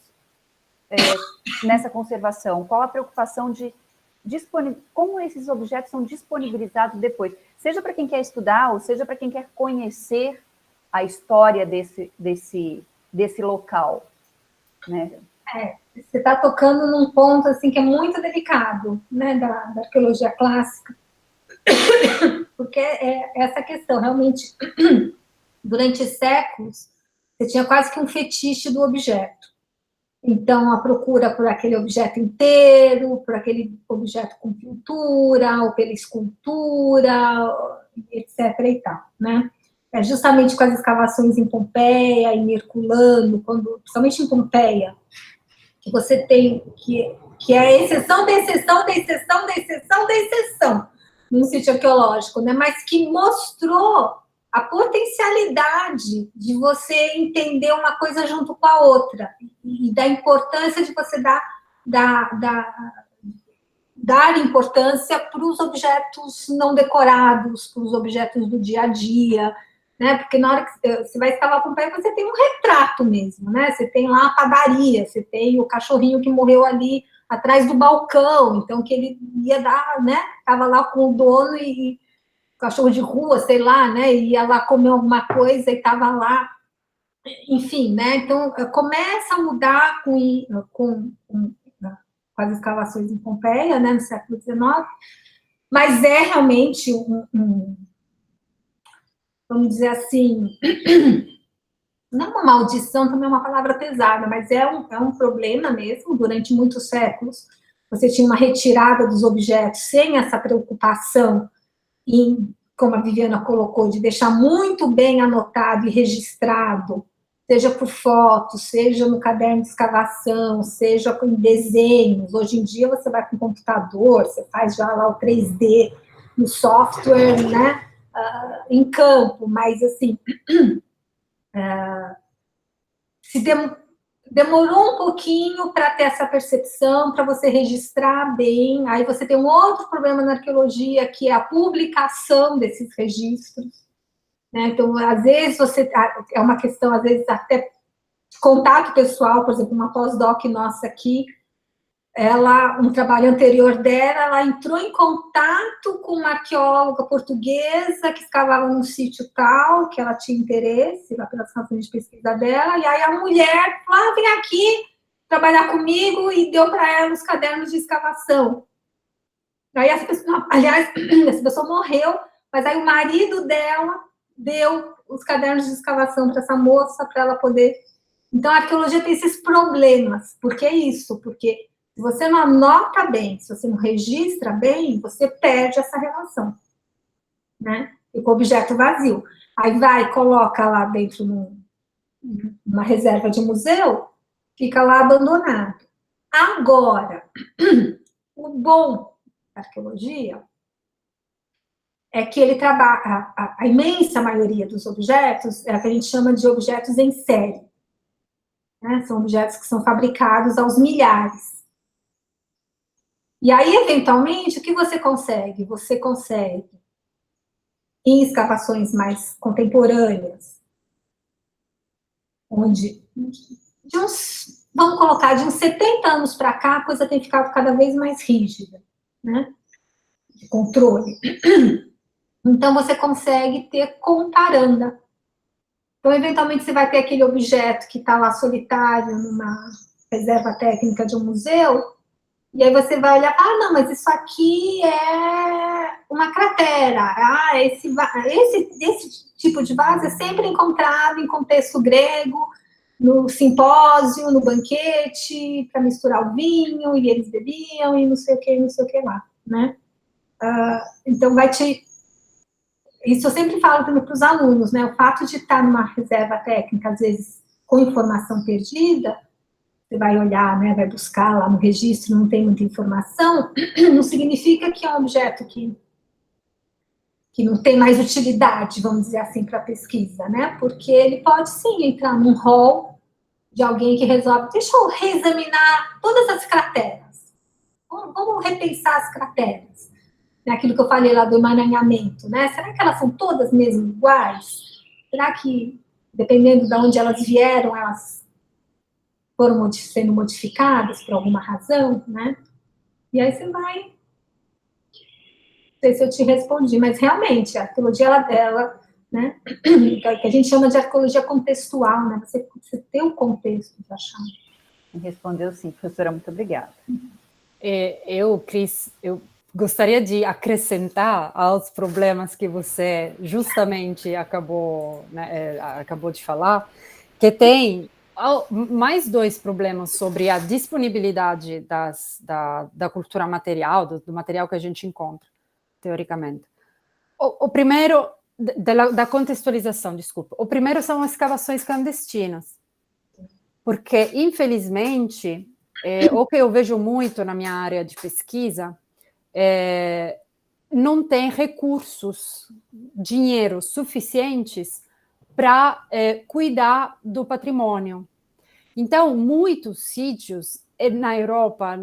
nessa conservação? Qual a preocupação de como esses objetos são disponibilizados depois? seja para quem quer estudar, ou seja para quem quer conhecer a história desse local, né? Você está tocando num ponto assim que é muito delicado, né, da arqueologia clássica, porque é essa questão, realmente, durante séculos, você tinha quase que um fetiche do objeto. Então, a procura por aquele objeto inteiro, por aquele objeto com pintura, ou pela escultura, etc. e tal, né? É justamente com as escavações em Pompeia, em Herculano, principalmente em Pompeia, que você tem que é a exceção da exceção da exceção da exceção da exceção num sítio arqueológico, né? Mas que mostrou a potencialidade de você entender uma coisa junto com a outra e da importância de você dar importância para os objetos não decorados, para os objetos do dia a dia, né? Porque na hora que você vai escavar Pompeia, você tem um retrato mesmo, né? Você tem lá a padaria, você tem o cachorrinho que morreu ali atrás do balcão, então que ele ia dar, né? Estava lá com o dono e cachorro de rua, sei lá, né? Ia lá comer alguma coisa e estava lá, enfim, né? Então começa a mudar com as escavações em Pompeia, né? No século XIX, mas é realmente vamos dizer assim, não uma maldição, também é uma palavra pesada, mas é um problema mesmo. Durante muitos séculos, você tinha uma retirada dos objetos sem essa preocupação como a Viviana colocou, de deixar muito bem anotado e registrado, seja por foto, seja no caderno de escavação, seja com desenhos. Hoje em dia você vai com computador, você faz já lá o 3D no software, né? Em campo, mas assim, demorou um pouquinho para ter essa percepção, para você registrar bem. Aí você tem um outro problema na arqueologia, que é a publicação desses registros, né? Então, às vezes, é uma questão, às vezes, até de contato pessoal. Por exemplo, uma pós-doc nossa aqui, um trabalho anterior dela, ela entrou em contato com uma arqueóloga portuguesa que escavava num sítio tal, que ela tinha interesse, lá pelas razões de pesquisa dela, e aí a mulher falou, vem aqui trabalhar comigo, e deu para ela os cadernos de escavação. Aí essa pessoa, aliás, essa pessoa morreu, mas aí o marido dela deu os cadernos de escavação para essa moça, para ela poder... Então, a arqueologia tem esses problemas. Por que isso? Porque se você não anota bem, se você não registra bem, você perde essa relação, né? E com o objeto vazio. Aí vai, coloca lá dentro numa reserva de museu, fica lá abandonado. Agora, o bom da arqueologia é que ele trabalha, a imensa maioria dos objetos é o que a gente chama de objetos em série, né? São objetos que são fabricados aos milhares. E aí, eventualmente, o que você consegue? Você consegue, em escavações mais contemporâneas, onde, vamos colocar, de uns 70 anos para cá, a coisa tem ficado cada vez mais rígida, né? De controle. Então, você consegue ter comparanda. Então, eventualmente, você vai ter aquele objeto que está lá solitário numa reserva técnica de um museu, e aí você vai olhar, não, mas isso aqui é uma cratera. Esse tipo de vaso é sempre encontrado em contexto grego, no simpósio, no banquete, para misturar o vinho, e eles bebiam, e não sei o que lá, né? Então, isso eu sempre falo para os alunos, né? O fato de estar numa reserva técnica, às vezes, com informação perdida, você vai olhar, né, vai buscar lá no registro, não tem muita informação, não significa que é um objeto que não tem mais utilidade, vamos dizer assim, para a pesquisa, né? Porque ele pode, sim, entrar num rol de alguém que resolve, deixa eu reexaminar todas as crateras. Vamos repensar as crateras. Aquilo que eu falei lá do emaranhamento, né? Será que elas são todas mesmo iguais? Será que, dependendo de onde elas vieram, elas foram sendo modificadas por alguma razão, né? E aí você sei se eu te respondi, mas realmente a arqueologia, ela né, que a gente chama de arqueologia contextual, né? Você tem um contexto para achar. Respondeu sim, professora, muito obrigada. Cris, eu gostaria de acrescentar aos problemas que você justamente acabou de falar, que tem mais dois problemas sobre a disponibilidade da cultura material, do material que a gente encontra, teoricamente. O primeiro, da contextualização, desculpa. O primeiro são as escavações clandestinas, porque, infelizmente, o que eu vejo muito na minha área de pesquisa, não tem recursos, dinheiro suficientes para cuidar do patrimônio. Então, muitos sítios na Europa,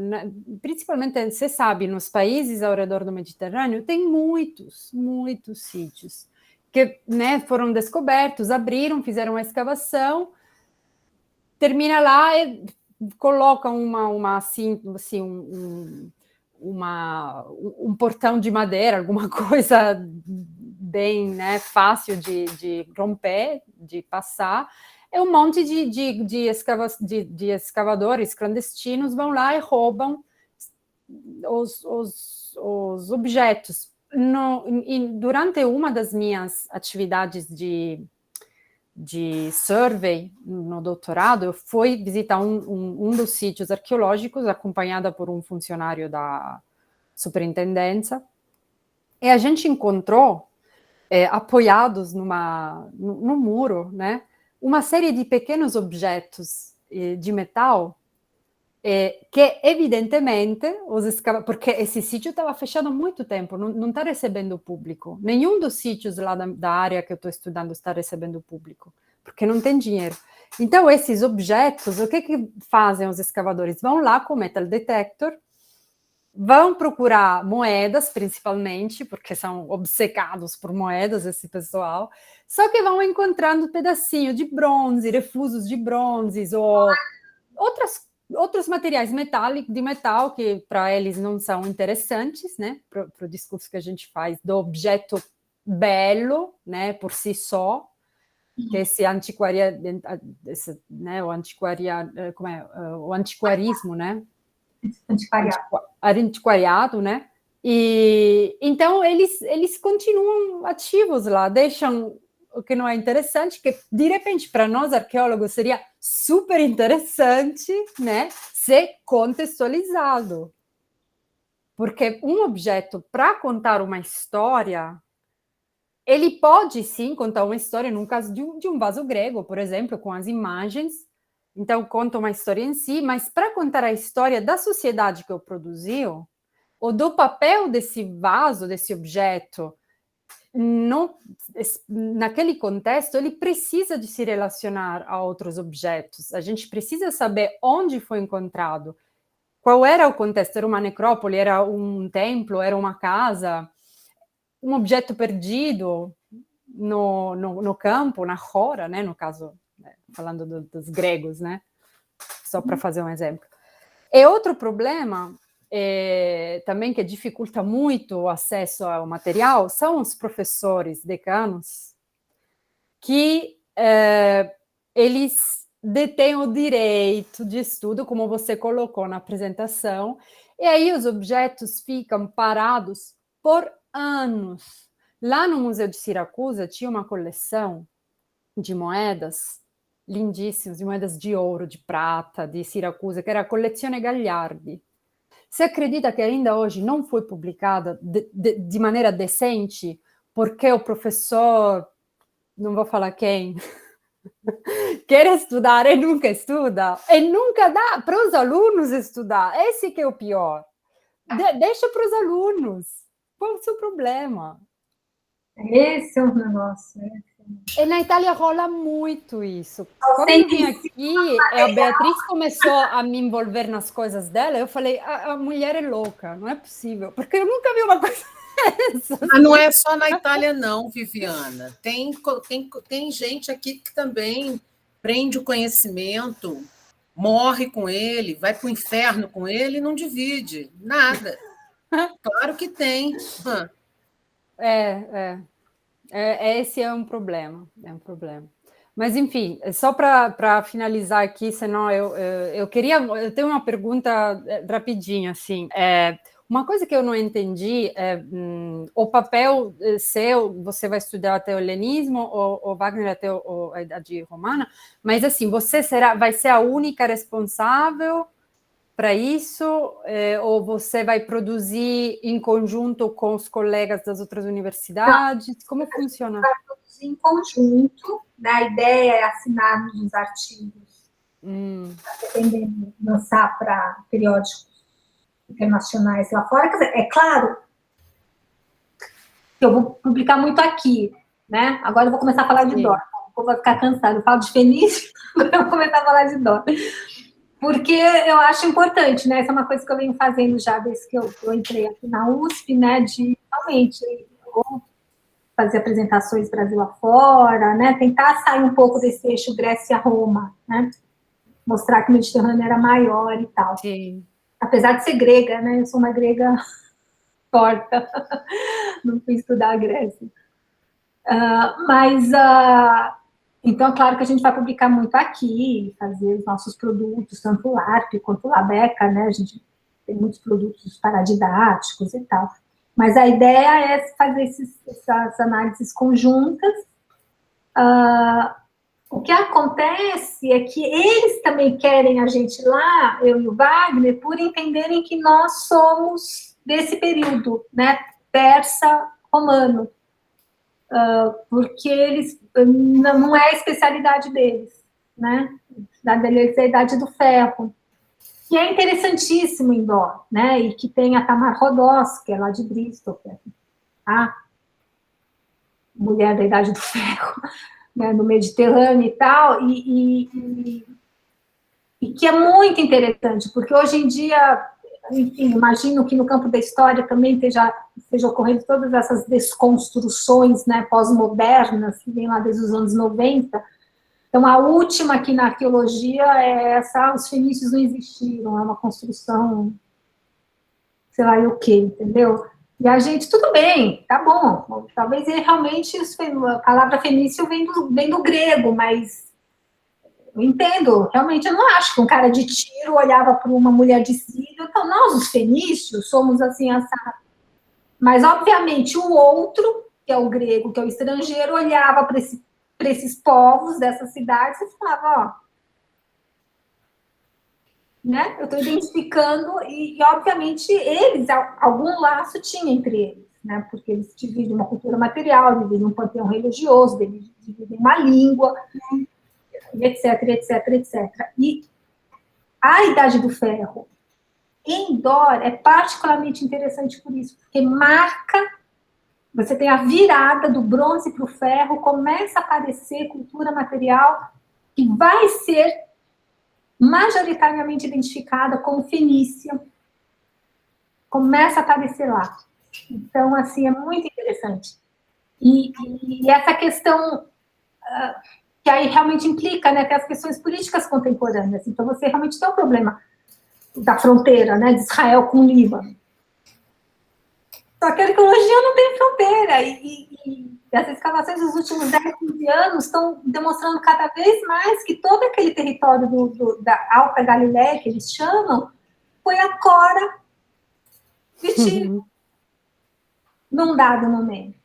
principalmente, você sabe, nos países ao redor do Mediterrâneo, tem muitos sítios que, né, foram descobertos, abriram, fizeram uma escavação, termina lá e colocam um portão de madeira, alguma coisa bem, né, fácil de romper, de passar. Um monte de escavadores clandestinos vão lá e roubam os objetos. Durante uma das minhas atividades de survey no doutorado, eu fui visitar um dos sítios arqueológicos, acompanhada por um funcionário da superintendência, e a gente encontrou, apoiados no muro, né, uma série de pequenos objetos de metal que, evidentemente, porque esse sítio estava fechado há muito tempo, não está recebendo público. Nenhum dos sítios lá da área que eu estou estudando está recebendo público, porque não tem dinheiro. Então, esses objetos, o que fazem os escavadores? Vão lá com o metal detector, vão procurar moedas, principalmente, porque são obcecados por moedas, esse pessoal, só que vão encontrando pedacinhos de bronze, refusos de bronzes, ou outros materiais de metal que para eles não são interessantes, né, para o discurso que a gente faz do objeto belo, né, por si só, que esse né, o antiquarismo, né? Antiquariado, né? E então eles continuam ativos lá, deixam o que não é interessante, que de repente para nós arqueólogos seria super interessante, né, ser contextualizado. Porque um objeto, para contar uma história, ele pode sim contar uma história, no caso de um vaso grego, por exemplo, com as imagens. Então, conta uma história em si, mas para contar a história da sociedade que eu produzi, ou do papel desse vaso, desse objeto, naquele contexto, ele precisa de se relacionar a outros objetos. A gente precisa saber onde foi encontrado, qual era o contexto. Era uma necrópole, era um templo, era uma casa, um objeto perdido no campo, na Hora, né, no caso, né, falando dos gregos, né, só para fazer um exemplo. E outro problema também que dificulta muito o acesso ao material são os professores decanos, que eles detêm o direito de estudo, como você colocou na apresentação, e aí os objetos ficam parados por anos. Lá no Museu de Siracusa tinha uma coleção de moedas lindíssimas, de moedas de ouro, de prata, de Siracusa, que era a Collezione Gagliardi. Você acredita que ainda hoje não foi publicada de maneira decente, porque o professor, não vou falar quem, quer estudar e nunca estuda, e nunca dá para os alunos estudar? Esse que é o pior. Deixa para os alunos. Qual é o seu problema? Esse é um negócio, né? E na Itália rola muito isso. Quando eu vim aqui, a Beatriz começou a me envolver nas coisas dela, eu falei, a mulher é louca, não é possível, porque eu nunca vi uma coisa dessa. Mas não é só na Itália, não, Viviana. Tem gente aqui que também prende o conhecimento, morre com ele, vai para o inferno com ele e não divide nada. Claro que tem. Esse é um problema, Mas, enfim, só para finalizar aqui, senão eu tenho uma pergunta rapidinha, assim, uma coisa que eu não entendi é o papel seu, você vai estudar até o helenismo, o Wagner até a Idade Romana, mas, assim, você vai ser a única responsável para isso, ou você vai produzir em conjunto com os colegas das outras universidades? Como funciona? Vai produzir em conjunto, né? A ideia é assinarmos os artigos, pretendendo lançar para periódicos internacionais lá fora. Quer dizer, é claro que eu vou publicar muito aqui, né? Agora eu vou começar a falar de dó. O povo vai ficar cansado. Eu falo de fenício, agora eu vou começar a falar de dó. Porque eu acho importante, né? Essa é uma coisa que eu venho fazendo já desde que eu entrei aqui na USP, né? De realmente fazer apresentações Brasil afora, né? Tentar sair um pouco desse eixo Grécia-Roma, né? Mostrar que o Mediterrâneo era maior e tal. Sim. Apesar de ser grega, né? Eu sou uma grega torta. Não fui estudar a Grécia. Então, é claro que a gente vai publicar muito aqui, fazer os nossos produtos, tanto o LARP quanto o LABECA, né? A gente tem muitos produtos paradidáticos e tal. Mas a ideia é fazer essas análises conjuntas. O que acontece é que eles também querem a gente lá, eu e o Wagner, por entenderem que nós somos desse período, né? Persa-romano. Porque eles não é a especialidade deles, né? Da Idade do Ferro, que é interessantíssimo em Dó, né? E que tem a Tamar Rodós, que é lá de Bristol, que é a mulher da Idade do Ferro, né? No Mediterrâneo e tal, e que é muito interessante, porque hoje em dia, enfim, imagino que no campo da história também esteja ocorrendo todas essas desconstruções, né, pós-modernas, que vem lá desde os anos 90. Então, a última aqui na arqueologia é essa: os fenícios não existiram, é uma construção, sei lá, e o quê, entendeu? E a gente, tudo bem, tá bom, talvez realmente a palavra fenício vem do grego, mas eu entendo, realmente eu não acho que um cara de tiro olhava para uma mulher de Síria. Então, nós, os fenícios, somos assim, mas obviamente o outro, que é o grego, que é o estrangeiro, olhava para esses povos dessas cidades e falava, ó, né? Eu estou identificando, e obviamente eles, algum laço tinha entre eles, né? Porque eles dividem uma cultura material, dividem um panteão religioso, dividem uma língua, etc, etc, etc. E a Idade do Ferro em Dor é particularmente interessante por isso, porque marca, você tem a virada do bronze para o ferro, começa a aparecer cultura material que vai ser majoritariamente identificada como fenícia, começa a aparecer lá. Então, assim, é muito interessante. E essa questão que aí realmente implica, né, que as questões políticas contemporâneas. Então, você realmente tem um problema da fronteira, né, de Israel com o Líbano. Só que a arqueologia não tem fronteira, e as escavações dos últimos 10, 15 anos estão demonstrando cada vez mais que todo aquele território da Alta Galileia, que eles chamam, foi a Cora de Tiro, num dado momento.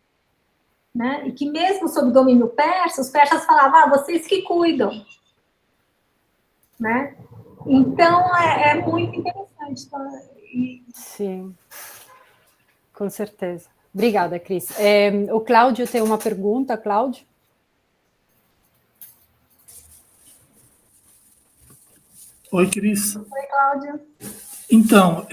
Né? E que mesmo sob domínio persa, os persas falavam, vocês que cuidam. Né? Então, é muito interessante. Sim, com certeza. Obrigada, Cris. O Cláudio tem uma pergunta, Cláudio? Oi, Cris. Oi, Cláudio. Então,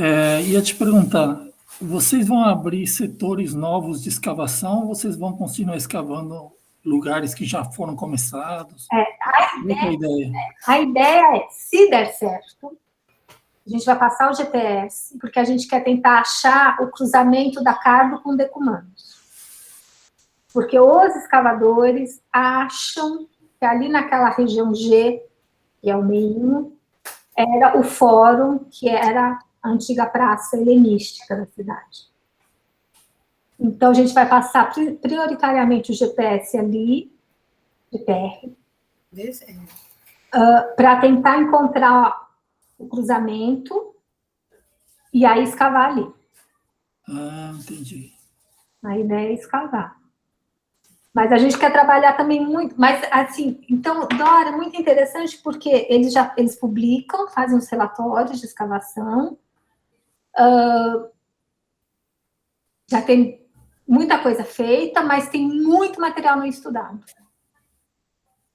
ia te perguntar, vocês vão abrir setores novos de escavação ou vocês vão continuar escavando lugares que já foram começados? A ideia é, se der certo, a gente vai passar o GPS, porque a gente quer tentar achar o cruzamento da Cardo com Decumanus. Porque os escavadores acham que ali naquela região G, que é o meio, era o fórum, que era a antiga praça helenística da cidade. Então, a gente vai passar prioritariamente o GPS ali, GPR, para tentar encontrar o cruzamento e aí escavar ali. Entendi. A ideia é escavar. Mas a gente quer trabalhar também muito, mas assim, então, Dora, é muito interessante porque eles publicam, fazem os relatórios de escavação, já tem muita coisa feita, mas tem muito material não estudado.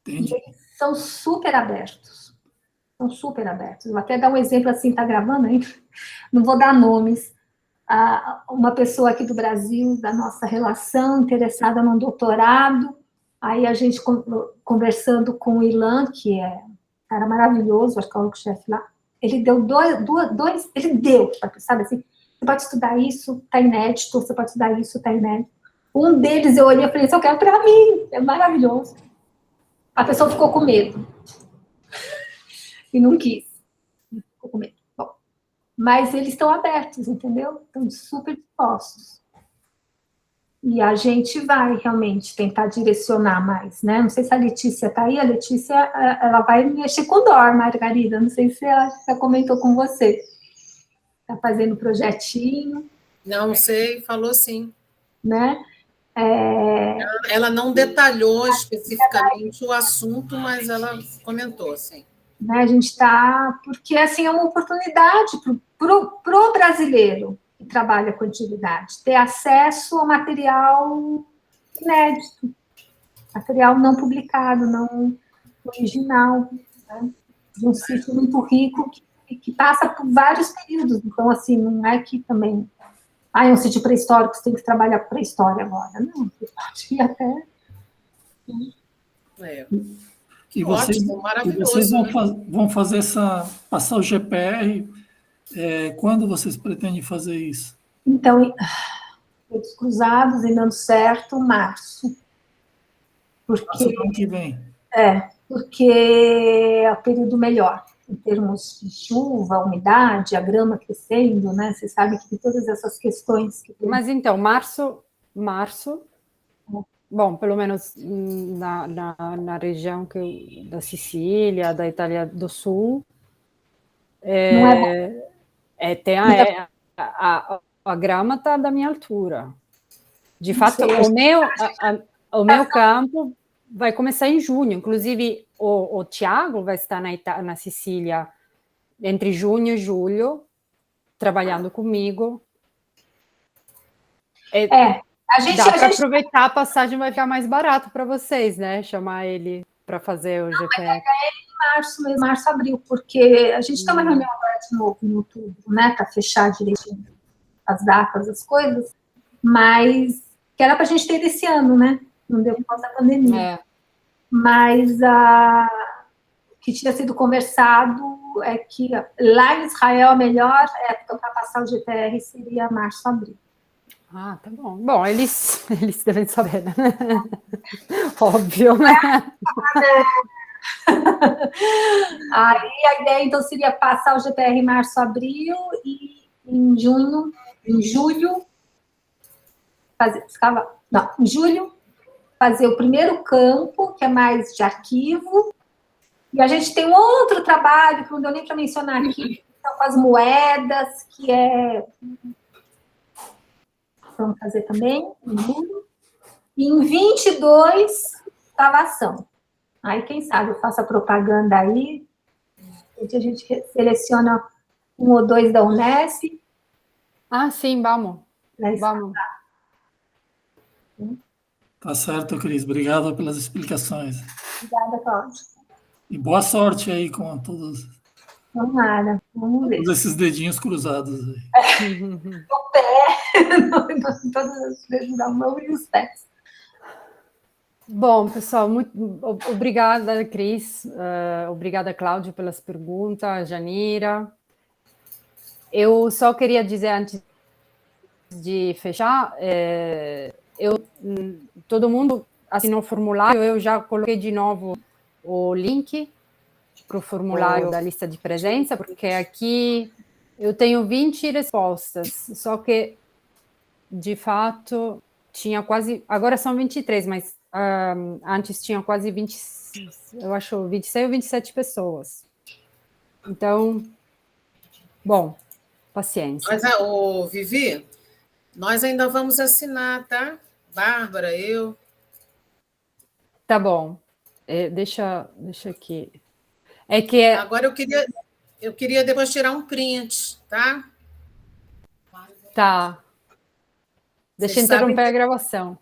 Entendi. E eles são super abertos. São super abertos. Vou até dar um exemplo assim, tá gravando ainda? Não vou dar nomes. Uma pessoa aqui do Brasil, da nossa relação, interessada num doutorado, aí a gente conversando com o Ilan, que é um cara maravilhoso, arqueólogo-chefe lá, ele deu ele deu, sabe assim, você pode estudar isso, tá inédito, você pode estudar isso, tá inédito. Um deles eu olhei e falei, isso eu quero para mim, é maravilhoso. A pessoa ficou com medo. E não quis. Ficou com medo. Bom, mas eles estão abertos, entendeu? Estão super dispostos. E a gente vai realmente tentar direcionar mais, né? Não sei se a Letícia está aí. A Letícia, ela vai mexer com dor, Margarida. Não sei se ela já comentou com você. Está fazendo projetinho. Não sei, falou sim. Né? Ela não detalhou especificamente o assunto, mas ela comentou, sim. Né? A gente está... Porque, assim, é uma oportunidade para o brasileiro que trabalha com antiguidade ter acesso ao material inédito, material não publicado, não original, né? De um sítio muito rico que passa por vários períodos. Então, assim, não é que também... é um sítio pré-histórico, você tem que trabalhar com pré-história agora. Não, você pode ir até... E vocês, ótimo, maravilhoso. Vocês vão fazer passar o GPR, quando vocês pretendem fazer isso? Então, Dedos cruzados e dando certo, março. Março do ano que vem. Porque é o período melhor, em termos de chuva, umidade, a grama crescendo, né? Você sabe que tem todas essas questões. Mas então, março, bom, pelo menos na região da Sicília, da Itália do Sul, não é bom. tem a grama está da minha altura. De fato, o meu campo vai começar em junho. Inclusive, o Tiago vai estar na Sicília entre junho e julho, trabalhando comigo. Dá para aproveitar, a passagem vai ficar mais barato para vocês, né? Chamar ele para fazer o GPR. Março, abril, porque a gente tem uma reunião agora de novo em outubro, né? Para fechar direitinho as datas, as coisas, mas que era para a gente ter esse ano, né? Não deu por causa da pandemia. Mas o que tinha sido conversado é que lá em Israel a melhor época para passar o GPR seria março, abril. Tá bom. Bom, eles devem saber, né? Óbvio, né? Aí a ideia, então, seria passar o GPR em março, abril e em julho, em julho, fazer o primeiro campo, que é mais de arquivo, e a gente tem um outro trabalho, que não deu nem para mencionar aqui, que são com as moedas, que vamos fazer também, em julho, e em 22, escavação. Aí, quem sabe, eu faço a propaganda aí, a gente seleciona 1 ou 2 da Unesp. Sim, vamos. Vamos. Tá certo, Cris. Obrigado pelas explicações. Obrigada, Cláudia. E boa sorte aí com todos. Tomara, vamos ver. Todos esses dedinhos cruzados aí. No pé, em todos os dedos da mão e os pés. Bom, pessoal, muito obrigada, Cris. Obrigada, Cláudio, pelas perguntas, Janira. Eu só queria dizer, antes de fechar, todo mundo assinou o formulário, eu já coloquei de novo o link para o formulário da lista de presença, porque aqui eu tenho 20 respostas, só que de fato, tinha quase... Agora são 23, mas antes tinha quase 20, eu acho 26 ou 27 pessoas. Então, bom, paciência. Mas, Vivi, nós ainda vamos assinar, tá? Bárbara, eu. Tá bom. Deixa aqui. É que Agora eu queria depois tirar um print, tá? Tá. Deixa eu interromper a gravação.